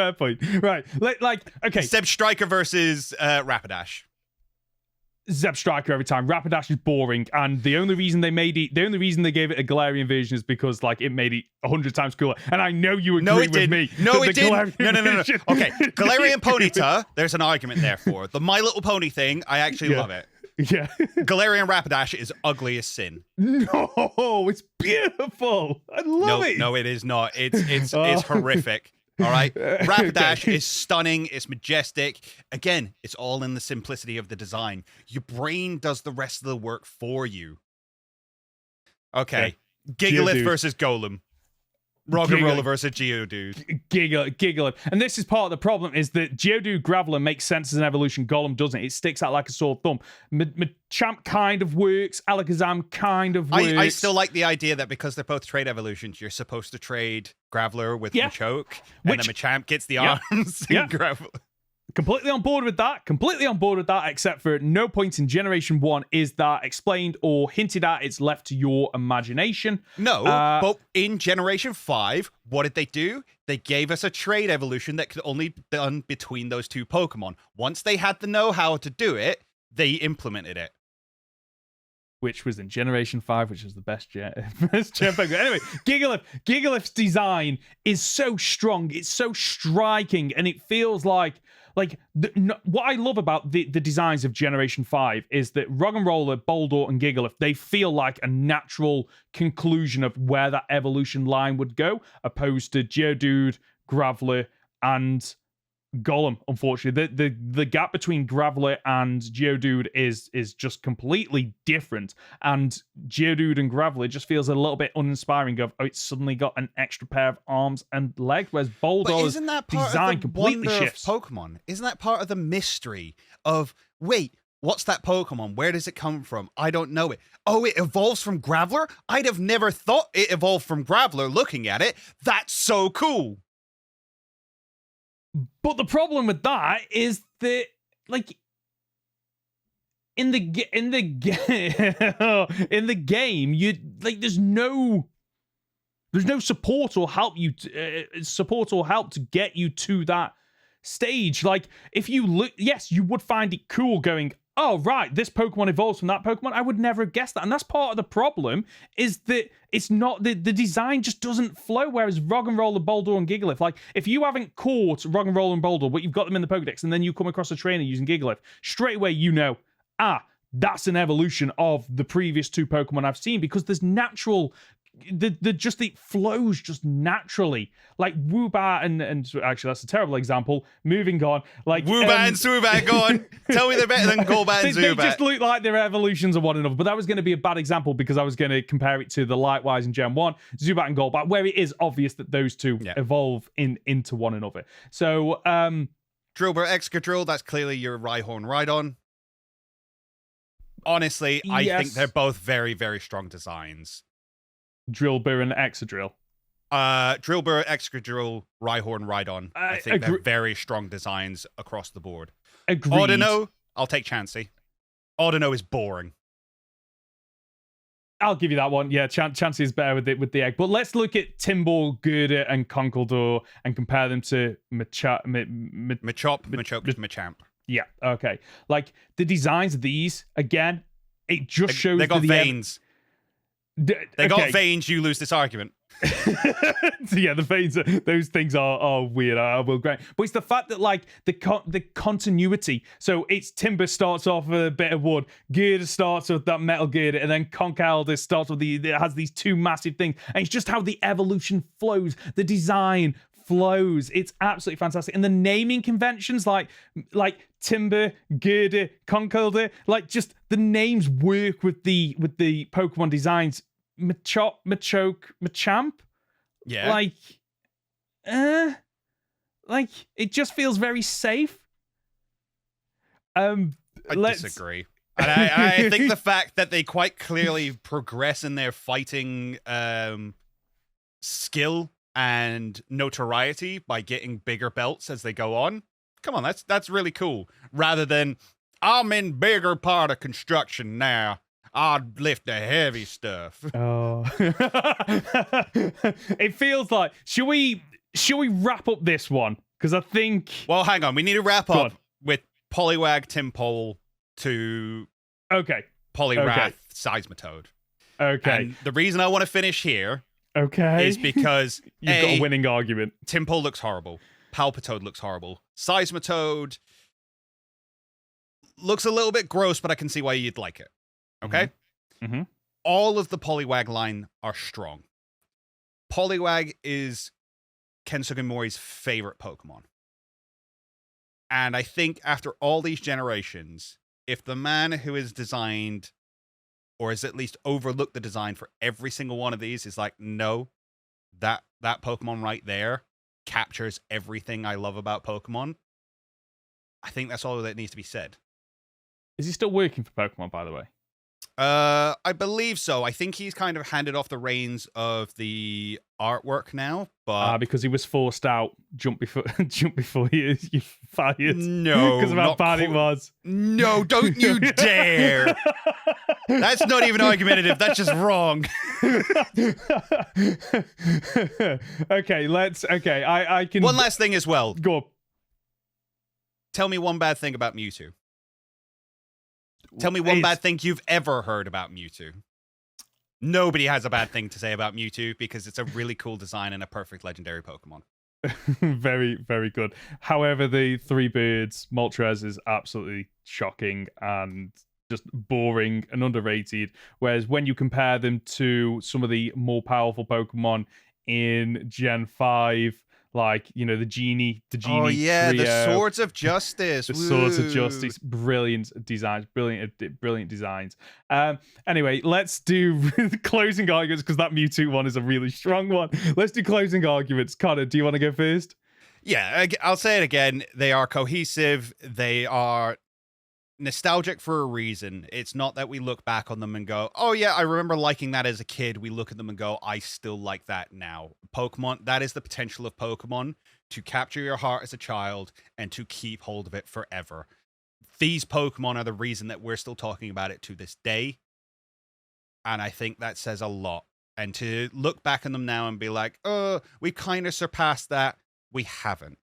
[SPEAKER 1] Right, okay.
[SPEAKER 2] Zebstrika versus Rapidash.
[SPEAKER 1] Zebstrika every time. Rapidash is boring, and the only reason they gave it a Galarian version is because like it made it 100 times cooler. And I know you agree with me.
[SPEAKER 2] No, it didn't. No. Okay, Galarian Ponyta, there's an argument there for. The My Little Pony thing, I actually love it.
[SPEAKER 1] Yeah.
[SPEAKER 2] Galarian Rapidash is ugly as sin.
[SPEAKER 1] No, it's beautiful. I love it.
[SPEAKER 2] No, it is not. It's horrific. All right. Rapidash is stunning. It's majestic. Again, it's all in the simplicity of the design. Your brain does the rest of the work for you. Okay. Gigalith versus Golem. Roggenrola versus Geodude.
[SPEAKER 1] Gigalith. And this is part of the problem, is that Geodude Graveler makes sense as an evolution. Golem doesn't. It sticks out like a sore thumb. Machamp kind of works. Alakazam kind of works.
[SPEAKER 2] I still like the idea that because they're both trade evolutions, you're supposed to trade Graveler with Machoke, and then Machamp gets the arms in Graveler.
[SPEAKER 1] Completely on board with that. Except for no point in Generation 1 is that explained or hinted at. It's left to your imagination.
[SPEAKER 2] No, but in Generation 5, what did they do? They gave us a trade evolution that could only be done between those two Pokemon. Once they had the know-how to do it, they implemented it.
[SPEAKER 1] Which was in Generation 5, which is the best gen Pokemon. Anyway, Gigalith's design is so strong. It's so striking, and it feels like what I love about the designs of Generation 5 is that Roggenrola, Boldore, and Gigalith, they feel like a natural conclusion of where that evolution line would go, opposed to Geodude, Graveler, and Golem. Unfortunately, the gap between Graveler and Geodude is just completely different, and Geodude and Graveler just feels a little bit uninspiring. It's suddenly got an extra pair of arms and legs, whereas Boldore's design completely shifts.
[SPEAKER 2] Pokemon, isn't that part of the mystery of what's that Pokemon? Where does it come from? I don't know it. Oh, it evolves from Graveler? I'd have never thought it evolved from Graveler. Looking at it, that's so cool.
[SPEAKER 1] But the problem with that is that, in the game, you there's no support or help to get you to that stage. Like, if you look, yes, you would find it cool going, oh, right, this Pokemon evolves from that Pokemon. I would never have guessed that. And that's part of the problem, is that it's not, the design just doesn't flow, whereas Roggenrola, Boldore, and Gigalith, like, if you haven't caught Roggenrola and Boldore, but you've got them in the Pokedex, and then you come across a trainer using Gigalith, straight away you know, that's an evolution of the previous two Pokemon I've seen, because there's natural... it flows just naturally, like Woobat and actually that's a terrible example. Moving on, like
[SPEAKER 2] Woobat and Swoobat, go on. Tell me they're better than Golbat and Zubat.
[SPEAKER 1] They just look like they're evolutions of one another, but that was going to be a bad example because I was going to compare it to the Lightwise in Gen 1, Zubat and Golbat, where it is obvious that those two evolve into one another. So
[SPEAKER 2] Drillbur Excadrill, that's clearly your Rhyhorn Rhydon. Honestly, I think they're both very, very strong designs.
[SPEAKER 1] Drillbur and Excadrill.
[SPEAKER 2] Drillbur, Excadrill, Rhyhorn, Rhydon. I think they're very strong designs across the board.
[SPEAKER 1] Agreed.
[SPEAKER 2] Audino, I'll take Chansey. Audino is boring.
[SPEAKER 1] I'll give you that one. Yeah, Chansey is better with the egg. But let's look at Timbal, Gerda, and Conkeldurr and compare them to
[SPEAKER 2] Machop, Machamp.
[SPEAKER 1] Yeah, okay. Like, the designs of these, again, it just shows...
[SPEAKER 2] They got veins. They got veins, you lose this argument.
[SPEAKER 1] Yeah, the veins, those things are weird. I will grant. But it's the fact that, like, the continuity. So it's Timber starts off with a bit of wood, Gerda starts with that metal Gerda, and then Conkeldurr starts with it has these two massive things. And it's just how the evolution flows, the design flows. It's absolutely fantastic. And the naming conventions, like Timber, Gerda, Conkeldurr, like, just the names work with the Pokemon designs. Machop, Machoke, Machamp.
[SPEAKER 2] Yeah.
[SPEAKER 1] Like it just feels very safe.
[SPEAKER 2] I disagree. And I think the fact that they quite clearly progress in their fighting skill and notoriety by getting bigger belts as they go on. Come on, that's really cool. Rather than, I'm in bigger part of construction now. I'd lift the heavy stuff.
[SPEAKER 1] Oh. It feels like, should we wrap up this one? Because I think...
[SPEAKER 2] Well, hang on. We need to wrap up with Poliwag, Tympole to Poliwrath, Seismitoad.
[SPEAKER 1] Okay.
[SPEAKER 2] And the reason I want to finish here is because
[SPEAKER 1] you've got a winning argument.
[SPEAKER 2] Tympole looks horrible. Palpitoad looks horrible. Seismitoad looks a little bit gross, but I can see why you'd like it. Okay?
[SPEAKER 1] Mm-hmm.
[SPEAKER 2] All of the Poliwag line are strong. Poliwag is Ken Sugimori's favorite Pokemon. And I think after all these generations, if the man who has designed, or has at least overlooked the design for every single one of these, is like, no, that Pokemon right there captures everything I love about Pokemon, I think that's all that needs to be said.
[SPEAKER 1] Is he still working for Pokemon, by the way?
[SPEAKER 2] I believe so. I think he's kind of handed off the reins of the artwork now, but
[SPEAKER 1] because he was forced out jump before you fired.
[SPEAKER 2] No,
[SPEAKER 1] because of how bad it was.
[SPEAKER 2] No, don't you dare! That's not even argumentative. That's just wrong.
[SPEAKER 1] Okay, I can.
[SPEAKER 2] One last thing as well.
[SPEAKER 1] Go on.
[SPEAKER 2] Tell me one bad thing about Mewtwo. Tell me one bad thing you've ever heard about Mewtwo. Nobody has a bad thing to say about Mewtwo because it's a really cool design and a perfect legendary Pokemon.
[SPEAKER 1] Very, very good. However, the Three Birds Moltres is absolutely shocking and just boring and underrated. Whereas when you compare them to some of the more powerful Pokemon in Gen 5, like, the Genie
[SPEAKER 2] oh yeah,
[SPEAKER 1] trio,
[SPEAKER 2] the Swords of Justice.
[SPEAKER 1] The Swords of Justice, brilliant designs, brilliant designs. Anyway, let's do closing arguments because that Mewtwo one is a really strong one. Let's do closing arguments. Conor, do you want to go first?
[SPEAKER 2] Yeah, I'll say it again. They are cohesive. They are nostalgic for a reason. It's not that we look back on them and go, oh yeah, I remember liking that as a kid. We look at them and go, I still like that now. Pokemon, that is the potential of Pokemon, to capture your heart as a child and to keep hold of it forever. These Pokemon are the reason that we're still talking about it to this day. And I think that says a lot. And to look back on them now and be like, oh, we kind of surpassed that. We haven't.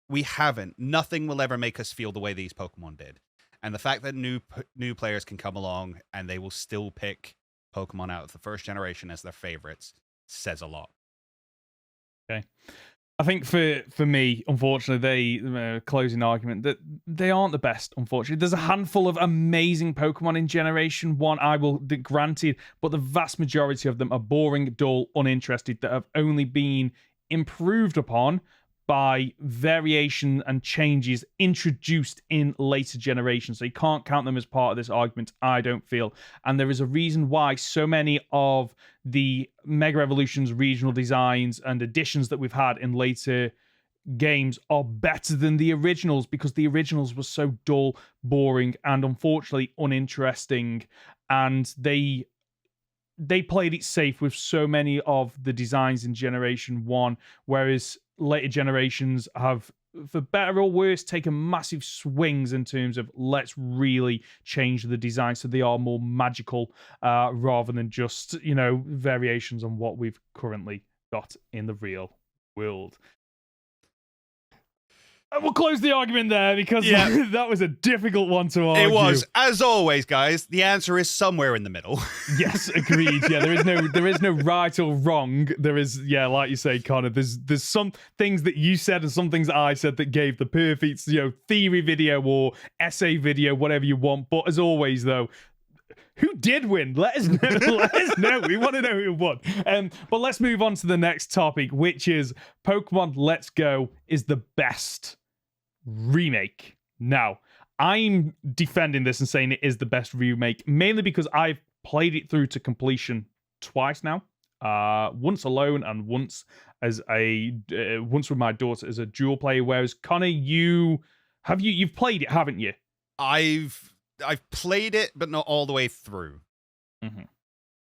[SPEAKER 2] We haven't. Nothing will ever make us feel the way these Pokemon did. And the fact that new players can come along and they will still pick Pokemon out of the first generation as their favorites says a lot.
[SPEAKER 1] Okay. I think for me, unfortunately, the closing argument that they aren't the best, unfortunately. There's a handful of amazing Pokemon in Generation 1, I will granted, but the vast majority of them are boring, dull, uninterested, that have only been improved upon by variation and changes introduced in later generations. So you can't count them as part of this argument, I don't feel. And there is a reason why so many of the Mega Evolutions regional designs and additions that we've had in later games are better than the originals, because the originals were so dull, boring, and unfortunately uninteresting. And they played it safe with so many of the designs in Generation 1, whereas later generations have, for better or worse, taken massive swings in terms of let's really change the design so they are more magical rather than just, variations on what we've currently got in the real world. And we'll close the argument there because that was a difficult one to argue.
[SPEAKER 2] It was. As always, guys, the answer is somewhere in the middle.
[SPEAKER 1] Yes, agreed. Yeah, there is no right or wrong. There is, like you say, Conor, there's some things that you said and some things that I said that gave the perfect, theory video or essay video, whatever you want. But as always, though, who did win? Let us know. Let us know. We want to know who won. But let's move on to the next topic, which is Pokemon Let's Go is the best remake. Now, I'm defending this and saying it is the best remake, mainly because I've played it through to completion twice now. Once alone and once with my daughter as a dual player. Whereas Conor, you've played it, haven't you?
[SPEAKER 2] I've played it, but not all the way through.
[SPEAKER 1] Mm-hmm.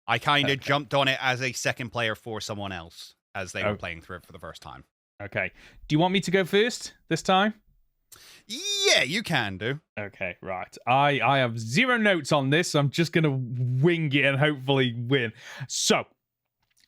[SPEAKER 2] I kind of jumped on it as a second player for someone else as they were playing through it for the first time. Okay.
[SPEAKER 1] Do you want me to go first this time?
[SPEAKER 2] Yeah, you can do.
[SPEAKER 1] Okay, right. I have zero notes on this, so I'm just going to wing it and hopefully win. So,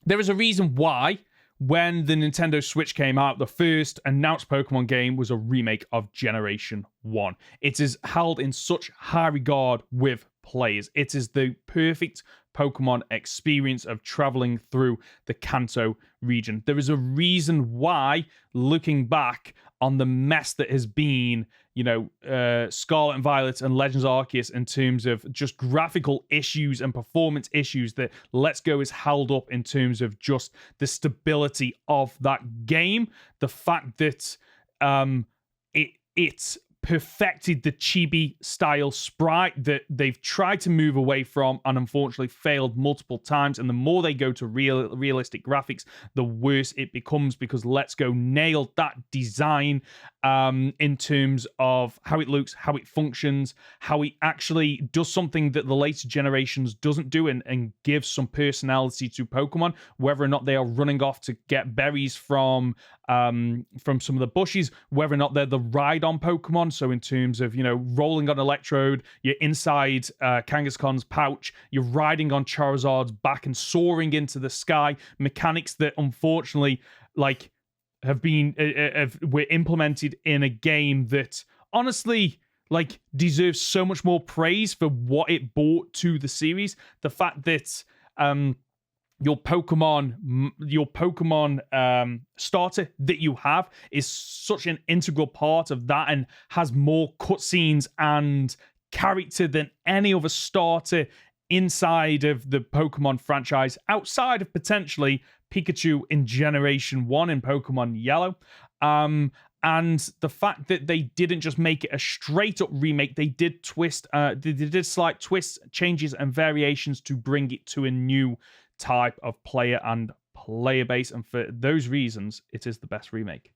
[SPEAKER 1] there is a reason why when the Nintendo Switch came out, the first announced Pokemon game was a remake of Generation 1. It is held in such high regard with players. It is the perfect Pokemon experience of traveling through the Kanto region. There is a reason why, looking back on the mess that has been, Scarlet and Violet and Legends Arceus in terms of just graphical issues and performance issues, that Let's Go is held up in terms of just the stability of that game. The fact that it's perfected the chibi style sprite that they've tried to move away from and unfortunately failed multiple times. And the more they go to realistic graphics, the worse it becomes, because Let's Go nailed that design in terms of how it looks, how it functions, how it actually does something that the later generations doesn't do, and gives some personality to Pokemon, whether or not they are running off to get berries from some of the bushes, whether or not they're the ride-on Pokemon. So in terms of, rolling on Electrode, you're inside Kangaskhan's pouch, you're riding on Charizard's back and soaring into the sky. Mechanics that unfortunately, were implemented in a game that honestly, deserves so much more praise for what it brought to the series. The fact that your Pokemon starter that you have is such an integral part of that, and has more cutscenes and character than any other starter inside of the Pokemon franchise, outside of potentially Pikachu in Generation 1 in Pokemon Yellow. And the fact that they didn't just make it a straight-up remake, they did slight twists, changes, and variations to bring it to a new type of player and player base, and for those reasons it is the best remake.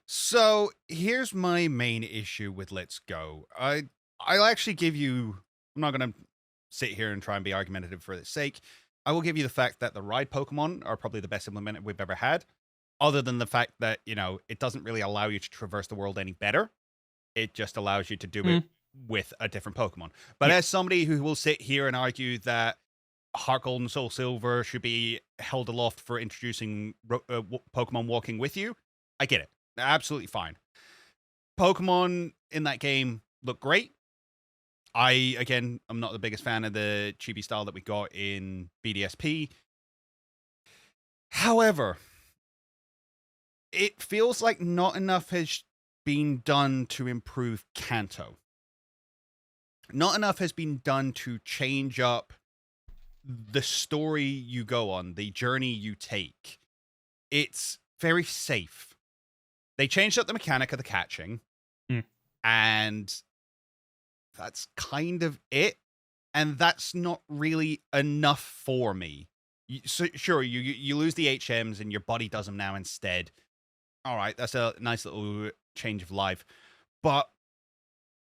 [SPEAKER 2] So here's my main issue with Let's Go. I'll actually give you, I'm not going to sit here and try and be argumentative for its sake. I will give you the fact that the ride Pokemon are probably the best implemented we've ever had, other than the fact that, it doesn't really allow you to traverse the world any better. It just allows you to do it with a different Pokemon. But as somebody who will sit here and argue that Heart Gold and Soul Silver should be held aloft for introducing Pokemon walking with you, I get it. Absolutely fine. Pokemon in that game look great. I'm not the biggest fan of the chibi style that we got in BDSP. However, it feels like not enough has been done to improve Kanto. Not enough has been done to change up the story you go on, the journey you take. It's very safe. They changed up the mechanic of the catching, and that's kind of it. And that's not really enough for me. Sure, you lose the HMs and your body does them now instead. All right, that's a nice little change of life. But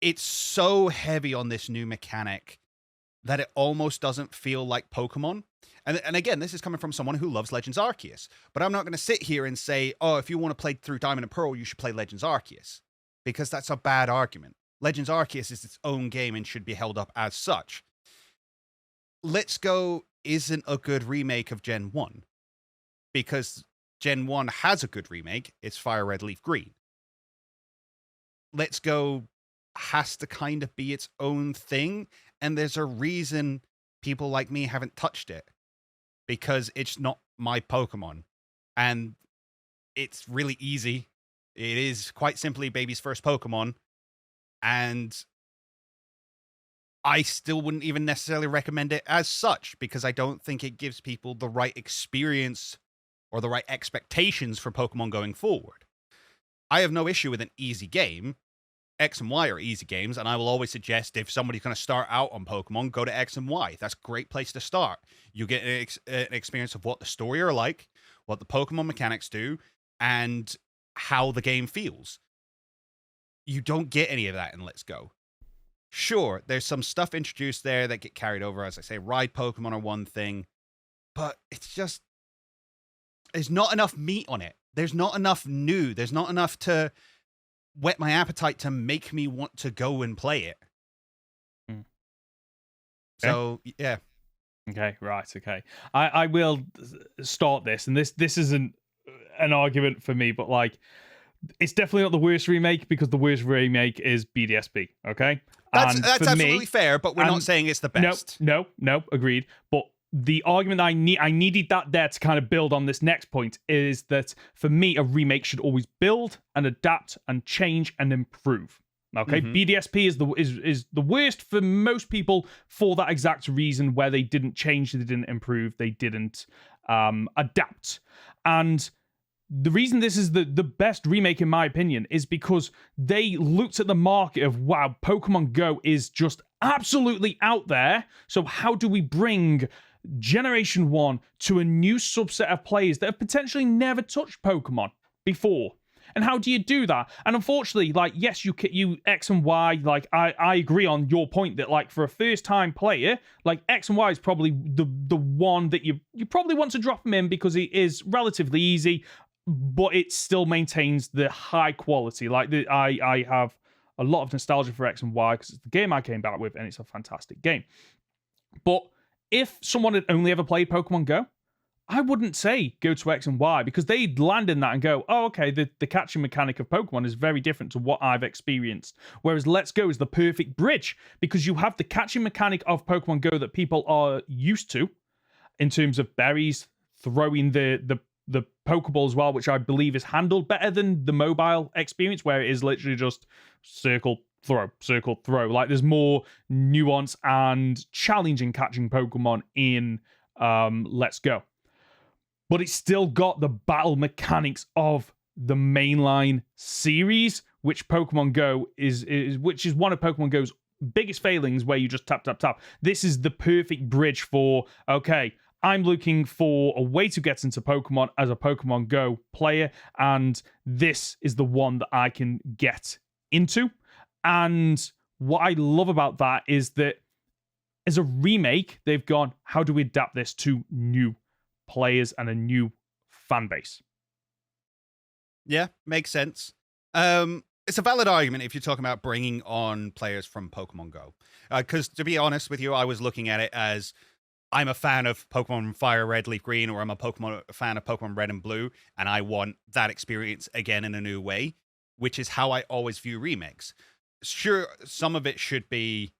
[SPEAKER 2] it's so heavy on this new mechanic that it almost doesn't feel like Pokemon. And again, this is coming from someone who loves Legends Arceus. But I'm not going to sit here and say, oh, if you want to play through Diamond and Pearl, you should play Legends Arceus. Because that's a bad argument. Legends Arceus is its own game and should be held up as such. Let's Go isn't a good remake of Gen 1. Because Gen 1 has a good remake. It's Fire Red, Leaf Green. Let's Go has to kind of be its own thing. And there's a reason people like me haven't touched it. Because it's not my Pokemon. And it's really easy. It is quite simply baby's first Pokemon. And I still wouldn't even necessarily recommend it as such, because I don't think it gives people the right experience or the right expectations for Pokemon going forward. I have no issue with an easy game. X and Y are easy games, and I will always suggest if somebody's going to start out on Pokemon, go to X and Y. That's a great place to start. You get an experience of what the story are like, what the Pokemon mechanics do, and how the game feels. You don't get any of that in Let's Go. Sure, there's some stuff introduced there that get carried over. As I say, ride Pokemon are one thing, but it's just, there's not enough meat on it. There's not enough new. There's not enough to whet my appetite to make me want to go and play it.
[SPEAKER 1] Okay.
[SPEAKER 2] So, yeah.
[SPEAKER 1] Okay, right, okay. I will start this, and this isn't an argument for me, but it's definitely not the worst remake, because the worst remake is BDSP, okay?
[SPEAKER 2] That's absolutely fair, but we're not saying it's the best.
[SPEAKER 1] No, agreed. But the argument I needed that there to kind of build on this next point is that for me, a remake should always build and adapt and change and improve. Okay, BDSP is the worst for most people for that exact reason, where they didn't change, they didn't improve, they didn't adapt. And the reason this is the best remake, in my opinion, is because they looked at the market of, wow, Pokemon Go is just absolutely out there. So how do we bring Generation 1 to a new subset of players that have potentially never touched Pokemon before? And how do you do that? And unfortunately, like, yes, you X and Y, like, I agree on your point that, like, for a first-time player, like, X and Y is probably the one that you probably want to drop them in because it is relatively easy, but it still maintains the high quality. Like, I have a lot of nostalgia for X and Y because it's the game I came back with, and it's a fantastic game. But if someone had only ever played Pokemon Go, I wouldn't say go to X and Y, because they'd land in that and go, oh, okay, the catching mechanic of Pokemon is very different to what I've experienced. Whereas Let's Go is the perfect bridge, because you have the catching mechanic of Pokemon Go that people are used to in terms of berries, throwing the Pokeball as well, which I believe is handled better than the mobile experience, where it is literally just circle, throw. Like, there's more nuance and challenging catching Pokemon in Let's Go. But it's still got the battle mechanics of the mainline series, which Pokemon Go which is one of Pokemon Go's biggest failings, where you just tap. This is the perfect bridge for, okay, I'm looking for a way to get into Pokemon as a Pokemon Go player, and this is the one that I can get into. And what I love about that is that as a remake, they've gone, how do we adapt this to new players and a new fan base?
[SPEAKER 2] Yeah, makes sense. It's a valid argument if you're talking about bringing on players from Pokemon Go. Because to be honest with you, I was looking at it as, I'm a fan of Pokemon Fire Red, Leaf Green, or I'm a fan of Pokemon Red and Blue, and I want that experience again in a new way, which is how I always view remakes. Sure, some of it should be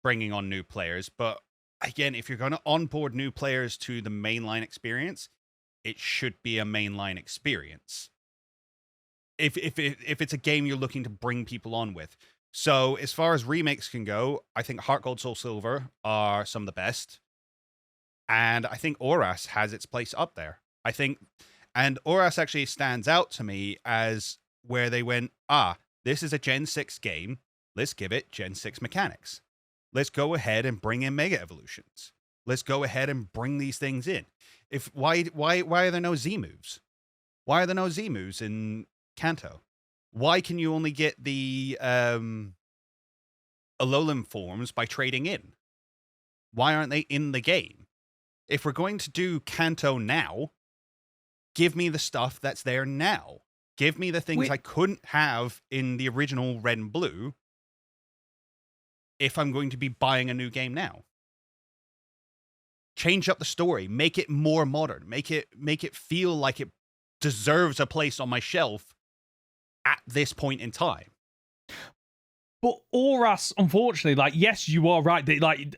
[SPEAKER 2] bringing on new players, but again, if you're going to onboard new players to the mainline experience, it should be a mainline experience. If it's a game you're looking to bring people on with. So as far as remakes can go, I think Heart Gold, Soul Silver are some of the best. And I think ORAS has its place up there. And ORAS actually stands out to me as where they went, this is a Gen 6 game. Let's give it Gen 6 mechanics. Let's go ahead and bring in Mega Evolutions. Let's go ahead and bring these things in. Why are there no Z moves? Why are there no Z moves in Kanto? Why can you only get the Alolan forms by trading in? Why aren't they in the game? If we're going to do Kanto now, give me the stuff that's there now. Give me the things I couldn't have in the original Red and Blue if I'm going to be buying a new game now. Change up the story. Make it more modern. Make it feel like it deserves a place on my shelf at this point in time.
[SPEAKER 1] But ORAS, unfortunately, like, yes, you are right. They, like,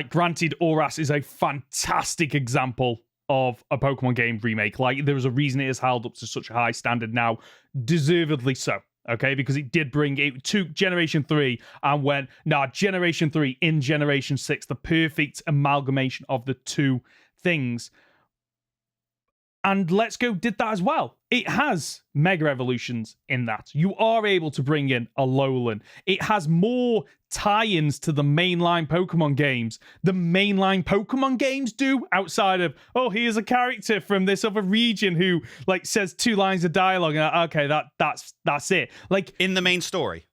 [SPEAKER 1] granted, ORAS is a fantastic example of a Pokemon game remake. Like, there was a reason it is held up to such a high standard now, deservedly so. Okay, because it did bring it to Generation 3 and went, Generation 3 in Generation 6, the perfect amalgamation of the two things. And Let's Go did that as well. It has Mega Evolutions in that. You are able to bring in a Alolan. It has more tie-ins to the mainline Pokemon games. The mainline Pokemon games do, outside of, here's a character from this other region who, like, says 2 lines of dialogue, and okay, that's it. Like,
[SPEAKER 2] in the main story.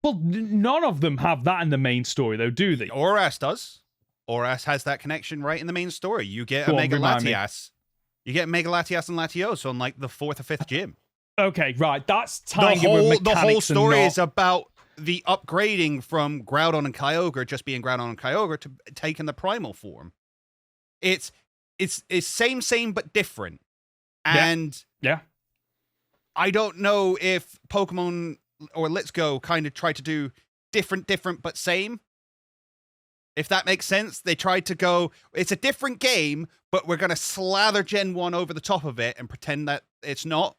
[SPEAKER 1] Well, none of them have that in the main story, though, do they?
[SPEAKER 2] ORAS does. ORAS has that connection right in the main story. You get a Mega Latias. You get Mega Latias and Latios on, like, the 4th or 5th gym.
[SPEAKER 1] Okay, right. That's tying in with mechanics.
[SPEAKER 2] The whole story is about the upgrading from Groudon and Kyogre just being Groudon and Kyogre to taking the primal form. It's same but different. And
[SPEAKER 1] yeah.
[SPEAKER 2] I don't know if Pokemon or Let's Go kind of try to do different but same. If that makes sense, they tried to go, it's a different game, but we're going to slather Gen 1 over the top of it and pretend that it's not.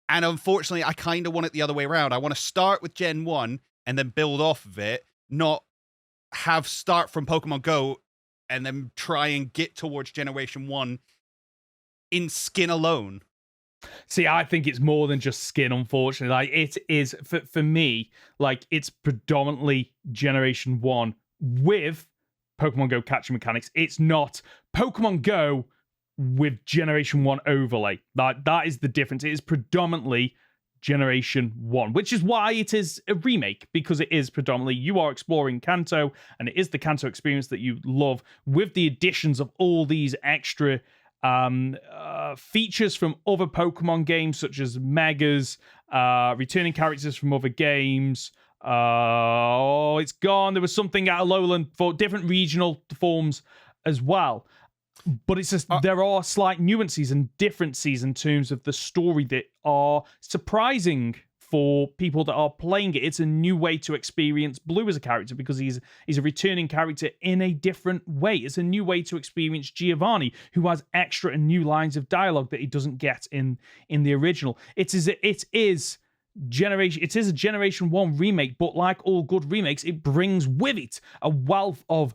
[SPEAKER 2] And unfortunately, I kind of want it the other way around. I want to start with Gen 1 and then build off of it, not have start from Pokemon Go and then try and get towards Generation 1 in skin alone.
[SPEAKER 1] See, I think it's more than just skin, unfortunately. Like, it is, for me, like, it's predominantly Generation 1 with Pokemon Go catching mechanics. It's not Pokemon Go with Generation 1 overlay. That is the difference. It is predominantly Generation 1, which is why it is a remake, because it is predominantly, you are exploring Kanto, and it is the Kanto experience that you love, with the additions of all these extra features from other Pokemon games, such as Megas, returning characters from other games. It's gone. There was something at Alolan for different regional forms as well. But it's just, there are slight nuances and differences in terms of the story that are surprising for people that are playing it. It's a new way to experience Blue as a character, because he's a returning character in a different way. It's a new way to experience Giovanni, who has extra and new lines of dialogue that he doesn't get in the original. It is a Generation 1 remake, but like all good remakes, it brings with it a wealth of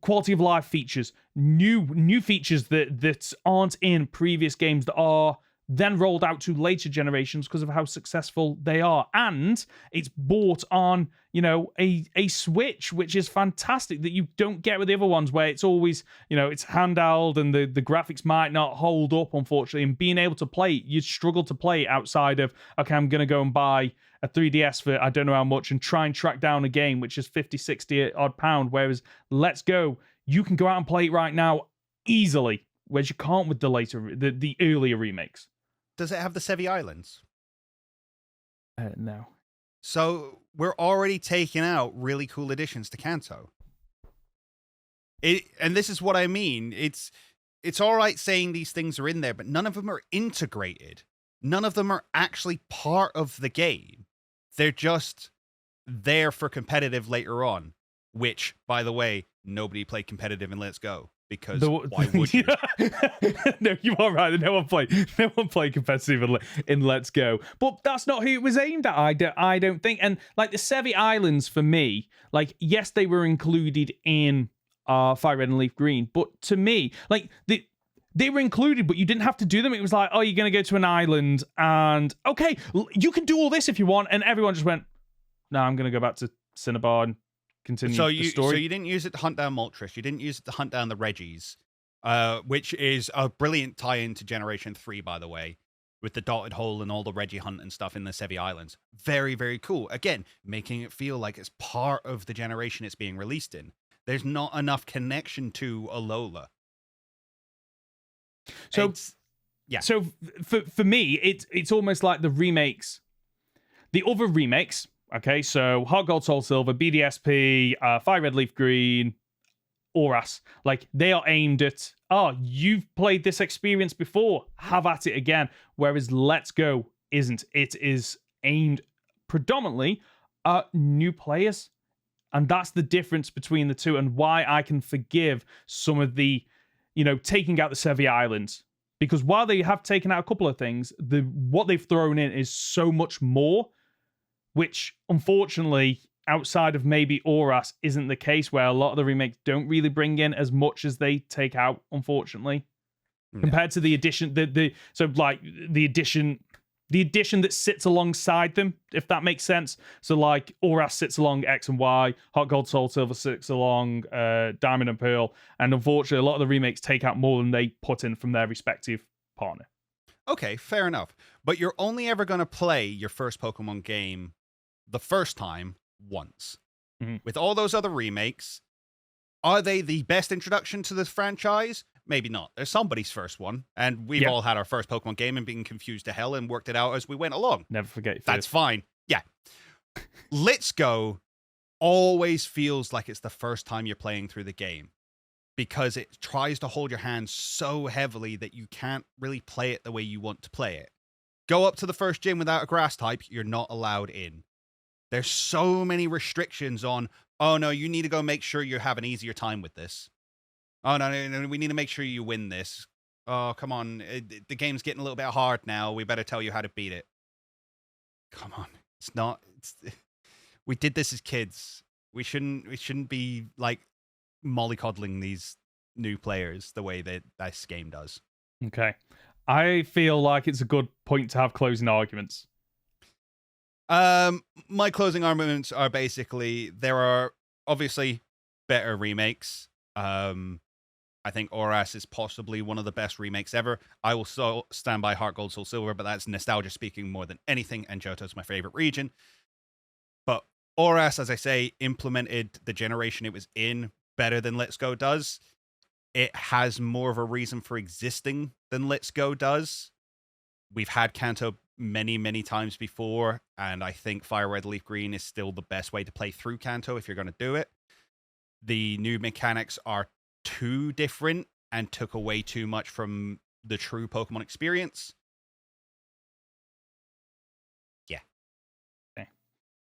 [SPEAKER 1] quality of life features, new features that aren't in previous games, that are then rolled out to later generations because of how successful they are. And it's bought on, a Switch, which is fantastic, that you don't get with the other ones, where it's always, it's handheld and the graphics might not hold up, unfortunately. And being able to play, you struggle to play outside of, okay, I'm going to go and buy a 3DS for I don't know how much and try and track down a game, which is 50, 60 odd pound. Whereas Let's Go, you can go out and play it right now easily, whereas you can't with the earlier remakes.
[SPEAKER 2] Does it have the Sevi Islands?
[SPEAKER 1] No.
[SPEAKER 2] So we're already taking out really cool additions to Kanto. And this is what I mean. It's all right saying these things are in there, but none of them are integrated. None of them are actually part of the game. They're just there for competitive later on, which, by the way, nobody played competitive in Let's Go. Because why would you?
[SPEAKER 1] No, you are right. No one played competitive in Let's Go. But that's not who it was aimed at. I don't think. And like the Sevi Islands, for me, like, yes, they were included in Fire Red and Leaf Green, but to me, like, they were included, but you didn't have to do them. It was like, oh, you're going to go to an island, and okay, you can do all this if you want. And everyone just went, no, I'm going to go back to Cinnabar and continue the story.
[SPEAKER 2] So you didn't use it to hunt down Moltres. You didn't use it to hunt down the Reggies, which is a brilliant tie-in to Generation 3, by the way, with the dotted hole and all the Reggie hunt and stuff in the Sevi Islands. Very, very cool. Again, making it feel like it's part of the generation it's being released in. There's not enough connection to Alola.
[SPEAKER 1] So, yeah. So for me, it's almost like the remakes, the other remakes. Okay, so Heart Gold, Soul Silver, BDSP, Fire Red, Leaf Green, Oras. Like, they are aimed at, you've played this experience before, have at it again. Whereas Let's Go isn't. It is aimed predominantly at new players. And that's the difference between the two, and why I can forgive some of the, taking out the Sevi Islands. Because while they have taken out a couple of things, what they've thrown in is so much more, which, unfortunately, outside of maybe Oras, isn't the case, where a lot of the remakes don't really bring in as much as they take out, unfortunately. No. Compared to the addition, the addition that sits alongside them, if that makes sense. So, like, Oras sits along X and Y, Hot Gold, Soul Silver sits along Diamond and Pearl, and unfortunately, a lot of the remakes take out more than they put in from their respective partner.
[SPEAKER 2] Okay, fair enough. But you're only ever going to play your first Pokemon game the first time once. Mm-hmm. With all those other remakes, are they the best introduction to this franchise? Maybe not. There's somebody's first one, and we've all had our first Pokemon game and been confused to hell and worked it out as we went along.
[SPEAKER 1] Never forget.
[SPEAKER 2] That's fine. Yeah. Let's Go always feels like it's the first time you're playing through the game, because it tries to hold your hand so heavily that you can't really play it the way you want to play it. Go up to the first gym without a grass type, you're not allowed in. There's so many restrictions on, oh no, you need to go make sure you have an easier time with this. Oh no, we need to make sure you win this. Oh, come on. The game's getting a little bit hard now. We better tell you how to beat it. Come on. We did this as kids. We shouldn't be like mollycoddling these new players the way that this game does.
[SPEAKER 1] Okay. I feel like it's a good point to have closing arguments.
[SPEAKER 2] My closing arguments are basically there are obviously better remakes. I think Oras is possibly one of the best remakes ever. I will stand by Heart Gold Soul Silver, but that's nostalgia speaking more than anything, and Johto's my favorite region. But Oras, as I say, implemented the generation it was in better than Let's Go does. It has more of a reason for existing than Let's Go does. We've had Kanto many, many times before, and I think Fire Red Leaf Green is still the best way to play through Kanto if you're going to do it. The new mechanics are too different and took away too much from the true Pokemon experience. Yeah.
[SPEAKER 1] Okay.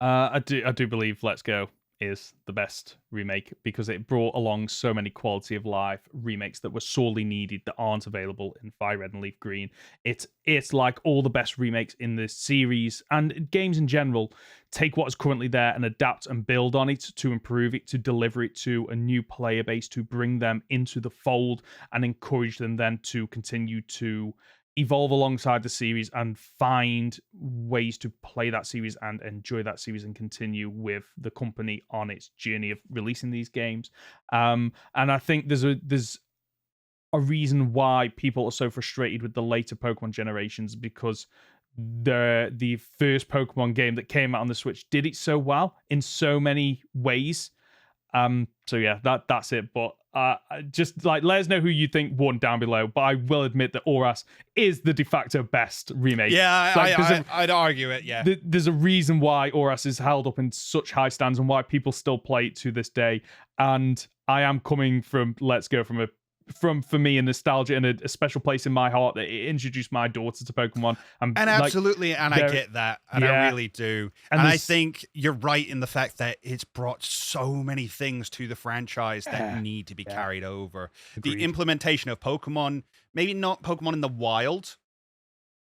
[SPEAKER 1] I do believe Let's Go is the best remake because it brought along so many quality of life remakes that were sorely needed that aren't available in Fire Red and Leaf Green. It's like all the best remakes in this series and games in general take what is currently there and adapt and build on it to improve it, to deliver it to a new player base, to bring them into the fold and encourage them then to continue to evolve alongside the series and find ways to play that series and enjoy that series and continue with the company on its journey of releasing these games. And I think there's a reason why people are so frustrated with the later Pokemon generations because the first Pokemon game that came out on the Switch did it so well in so many ways. So yeah, that's it. But just like let us know who you think won down below. But I will admit that Oras is the de facto best remake.
[SPEAKER 2] Yeah, I'd argue it. Yeah,
[SPEAKER 1] there's a reason why Oras is held up in such high stands and why people still play it to this day. And I am coming from Let's Go for me a nostalgia and a special place in my heart that it introduced my daughter to Pokemon.
[SPEAKER 2] And absolutely, and I get that, and I really do. And I think you're right in the fact that it's brought so many things to the franchise that need to be carried over. Agreed. The implementation of Pokemon, maybe not Pokemon in the wild,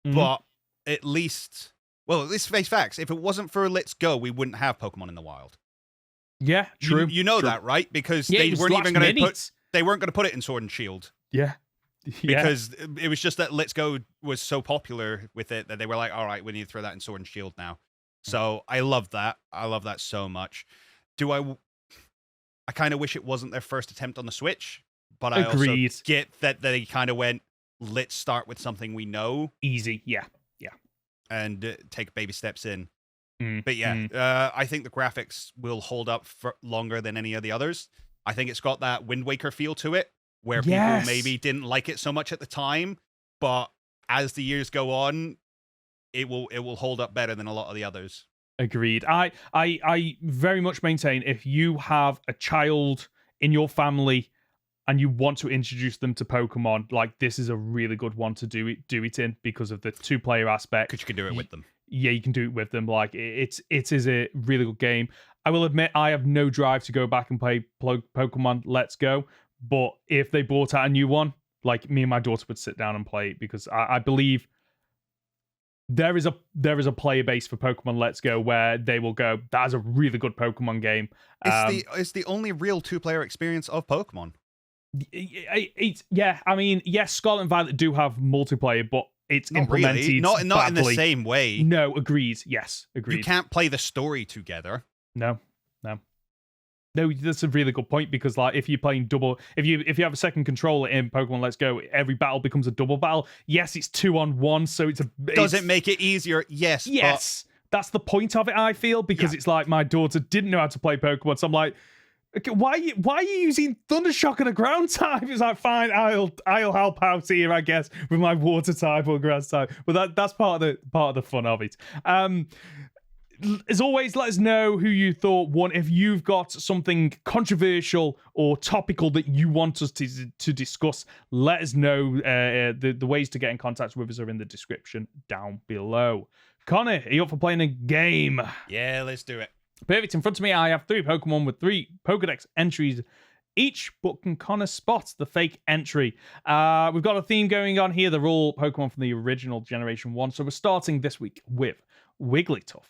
[SPEAKER 2] but at least face facts. If it wasn't for Let's Go, we wouldn't have Pokemon in the wild.
[SPEAKER 1] Yeah, true.
[SPEAKER 2] You know
[SPEAKER 1] true.
[SPEAKER 2] that, right? Because they weren't even going to put... They weren't going to put it in Sword and Shield.
[SPEAKER 1] Yeah.
[SPEAKER 2] Because it was just that Let's Go was so popular with it that they were like, all right, we need to throw that in Sword and Shield now. So I love that. I love that so much. I kind of wish it wasn't their first attempt on the Switch, but I also get that they kind of went, let's start with something we know.
[SPEAKER 1] Easy. Yeah.
[SPEAKER 2] And take baby steps in. But yeah, I think the graphics will hold up for longer than any of the others. I think it's got that Wind Waker feel to it, where people maybe didn't like it so much at the time, but as the years go on, it will hold up better than a lot of the others.
[SPEAKER 1] Agreed. I very much maintain if you have a child in your family and you want to introduce them to Pokemon, like this is a really good one to do it in because of the 2-player aspect.
[SPEAKER 2] Because you can do it with them.
[SPEAKER 1] Yeah, you can do it with them. Like it is a really good game. I will admit I have no drive to go back and play Pokemon Let's Go, but if they brought out a new one, like me and my daughter would sit down and play it because I believe there is a player base for Pokemon Let's Go where they will go, that is a really good Pokemon game.
[SPEAKER 2] It's the only real 2-player experience of Pokemon.
[SPEAKER 1] I mean, yes, Scarlet and Violet do have multiplayer, but it's
[SPEAKER 2] not
[SPEAKER 1] implemented
[SPEAKER 2] really. Not
[SPEAKER 1] badly.
[SPEAKER 2] In the same way.
[SPEAKER 1] No, agreed. Yes, agreed.
[SPEAKER 2] You can't play the story together.
[SPEAKER 1] No, that's a really good point because like if you're playing double, if you have a second controller in Pokemon Let's Go, every battle becomes a double battle. Yes, it's 2-on-1, so
[SPEAKER 2] does it make it easier? Yes.
[SPEAKER 1] Yes, that's the point of it. I feel because it's like my daughter didn't know how to play Pokemon, so I'm like, okay, why are you using Thundershock and a ground type? It's like fine, I'll help out here, I guess, with my water type or grass type. But that's part of the fun of it. As always, let us know who you thought won. If you've got something controversial or topical that you want us to discuss, let us know. The ways to get in contact with us are in the description down below. Conor, are you up for playing a game?
[SPEAKER 2] Yeah, let's do it.
[SPEAKER 1] Perfect. In front of me, I have 3 Pokemon with 3 Pokedex entries each, but can Conor spot the fake entry? We've got a theme going on here. They're all Pokemon from the original Generation 1. So we're starting this week with Wigglytuff.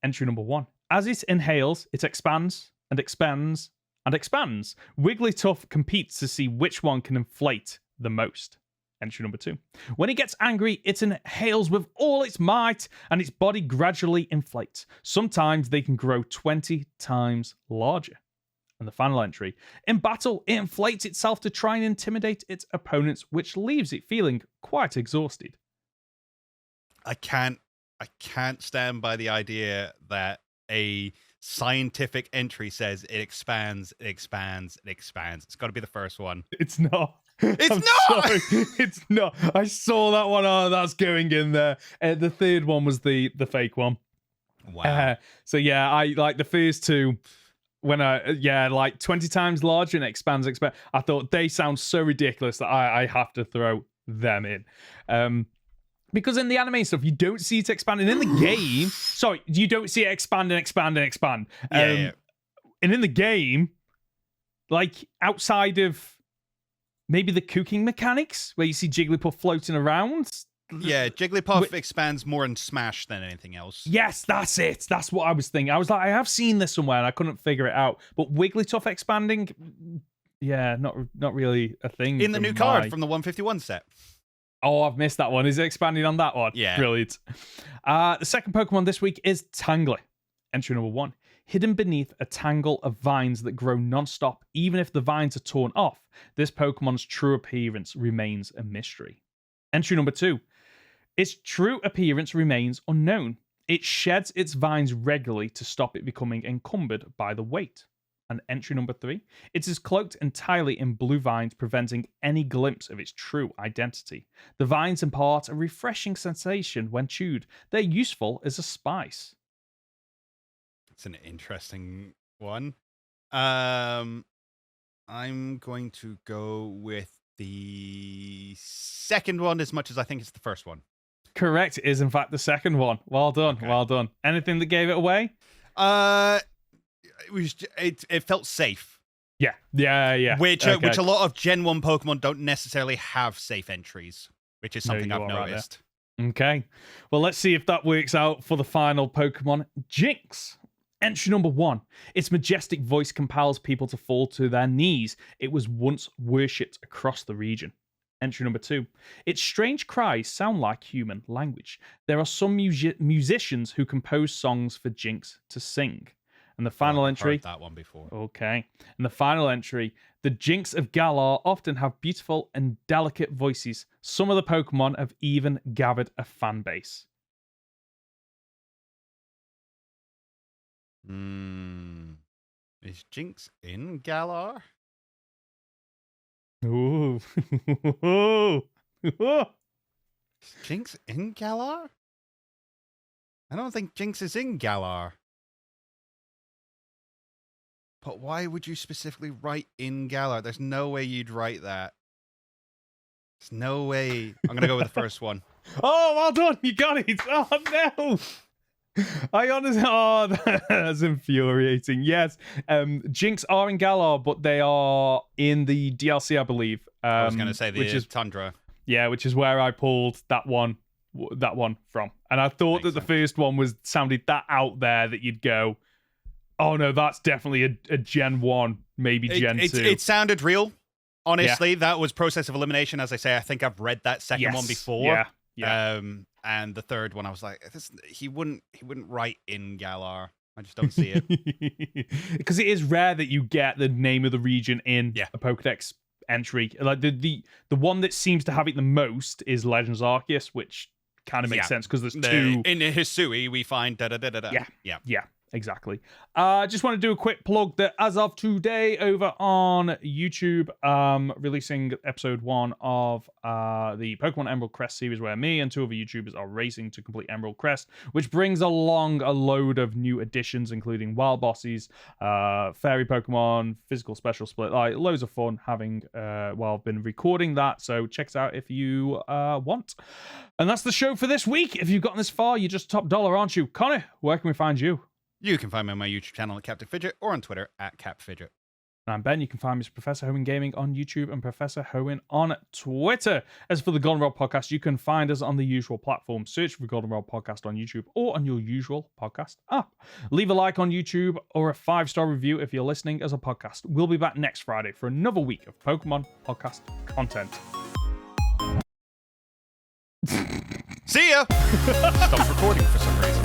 [SPEAKER 1] Entry number 1. As it inhales, it expands and expands and expands. Wigglytuff competes to see which one can inflate the most. Entry number 2. When it gets angry, it inhales with all its might and its body gradually inflates. Sometimes they can grow 20 times larger. And the final entry. In battle, it inflates itself to try and intimidate its opponents, which leaves it feeling quite exhausted.
[SPEAKER 2] I can't stand by the idea that a scientific entry says it expands, it expands, it expands. It's got to be the first one.
[SPEAKER 1] It's not.
[SPEAKER 2] It's
[SPEAKER 1] I'm
[SPEAKER 2] not.
[SPEAKER 1] Sorry. It's not. I saw that one. Oh, that's going in there. The third one was the fake one.
[SPEAKER 2] Wow.
[SPEAKER 1] So yeah, I like the first 2. When like 20 times larger and expands. I thought they sound so ridiculous that I have to throw them in. Because in the anime stuff, you don't see it expanding. In the game, sorry, you don't see it expand and expand and expand.
[SPEAKER 2] Yeah.
[SPEAKER 1] And in the game, like outside of maybe the cooking mechanics, where you see Jigglypuff floating around.
[SPEAKER 2] Yeah, Jigglypuff expands more in Smash than anything else.
[SPEAKER 1] Yes, that's it. That's what I was thinking. I was like, I have seen this somewhere and I couldn't figure it out. But Wigglytuff expanding, yeah, not really a thing.
[SPEAKER 2] In the new card from the 151 set.
[SPEAKER 1] Oh, I've missed that one. Is it expanding on that one?
[SPEAKER 2] Yeah.
[SPEAKER 1] Brilliant. The second Pokemon this week is Tangler. Entry number 1. Hidden beneath a tangle of vines that grow non-stop, even if the vines are torn off, this Pokemon's true appearance remains a mystery. Entry number 2. Its true appearance remains unknown. It sheds its vines regularly to stop it becoming encumbered by the weight. And entry number 3. It is cloaked entirely in blue vines, preventing any glimpse of its true identity. The vines impart a refreshing sensation when chewed. They're useful as a spice.
[SPEAKER 2] It's an interesting one. I'm going to go with the second one as much as I think it's the first one.
[SPEAKER 1] Correct. It is, in fact, the second one. Well done.
[SPEAKER 2] Okay.
[SPEAKER 1] Well done. Anything that gave it away?
[SPEAKER 2] It felt safe.
[SPEAKER 1] Yeah.
[SPEAKER 2] Which a lot of Gen 1 Pokemon don't necessarily have safe entries, which is something I've noticed.
[SPEAKER 1] Right. Okay. Well, let's see if that works out for the final Pokemon. Jinx. Entry number 1. Its majestic voice compels people to fall to their knees. It was once worshipped across the region. Entry number 2. Its strange cries sound like human language. There are some musicians who compose songs for Jinx to sing. And the final entry.
[SPEAKER 2] I've heard that one before.
[SPEAKER 1] Okay. And the final entry. The Jinx of Galar often have beautiful and delicate voices. Some of the Pokemon have even gathered a fan base.
[SPEAKER 2] Is Jinx in Galar?
[SPEAKER 1] Ooh.
[SPEAKER 2] Is Jinx in Galar? I don't think Jinx is in Galar. But why would you specifically write in Galar? There's no way you'd write that. There's no way. I'm going to go with the first one.
[SPEAKER 1] Oh, well done. You got it. Oh, no. I honestly, that's infuriating. Yes, Jinx are in Galar, but they are in the DLC, I believe.
[SPEAKER 2] I was going to say
[SPEAKER 1] which is
[SPEAKER 2] Tundra.
[SPEAKER 1] Yeah, which is where I pulled that one from. And I thought that the first one sounded that out there that you'd go, oh no, that's definitely a Gen 1, maybe Gen 2.
[SPEAKER 2] It sounded real. Honestly, that was Process of Elimination. As I say, I think I've read that second one before.
[SPEAKER 1] Yeah.
[SPEAKER 2] And the third one, I was like, he wouldn't write in Galar. I just don't see it.
[SPEAKER 1] Because it is rare that you get the name of the region in a Pokedex entry. Like the one that seems to have it the most is Legends Arceus, which kind of makes sense because there's 2.
[SPEAKER 2] In Hisui, we find da-da-da-da-da.
[SPEAKER 1] Yeah. Exactly. Just want to do a quick plug that as of today over on YouTube, releasing episode 1 of the Pokemon Emerald Crest series, where me and 2 other YouTubers are racing to complete Emerald Crest, which brings along a load of new additions, including wild bosses, fairy Pokemon, physical special split, like loads of fun having while I've been recording that. So check it out if you want. And that's the show for this week. If you've gotten this far, you're just top dollar, aren't you? Conor, where can we find you?
[SPEAKER 2] You can find me on my YouTube channel at Captain Fidget or on Twitter at CapFidget.
[SPEAKER 1] And I'm Ben. You can find me as Professor Hoenn Gaming on YouTube and Professor Hoenn on Twitter. As for the Goldenrod Podcast, you can find us on the usual platforms. Search for Goldenrod Podcast on YouTube or on your usual podcast app. Leave a like on YouTube or a 5-star review if you're listening as a podcast. We'll be back next Friday for another week of Pokemon podcast content.
[SPEAKER 2] See ya! Stopped recording for some reason.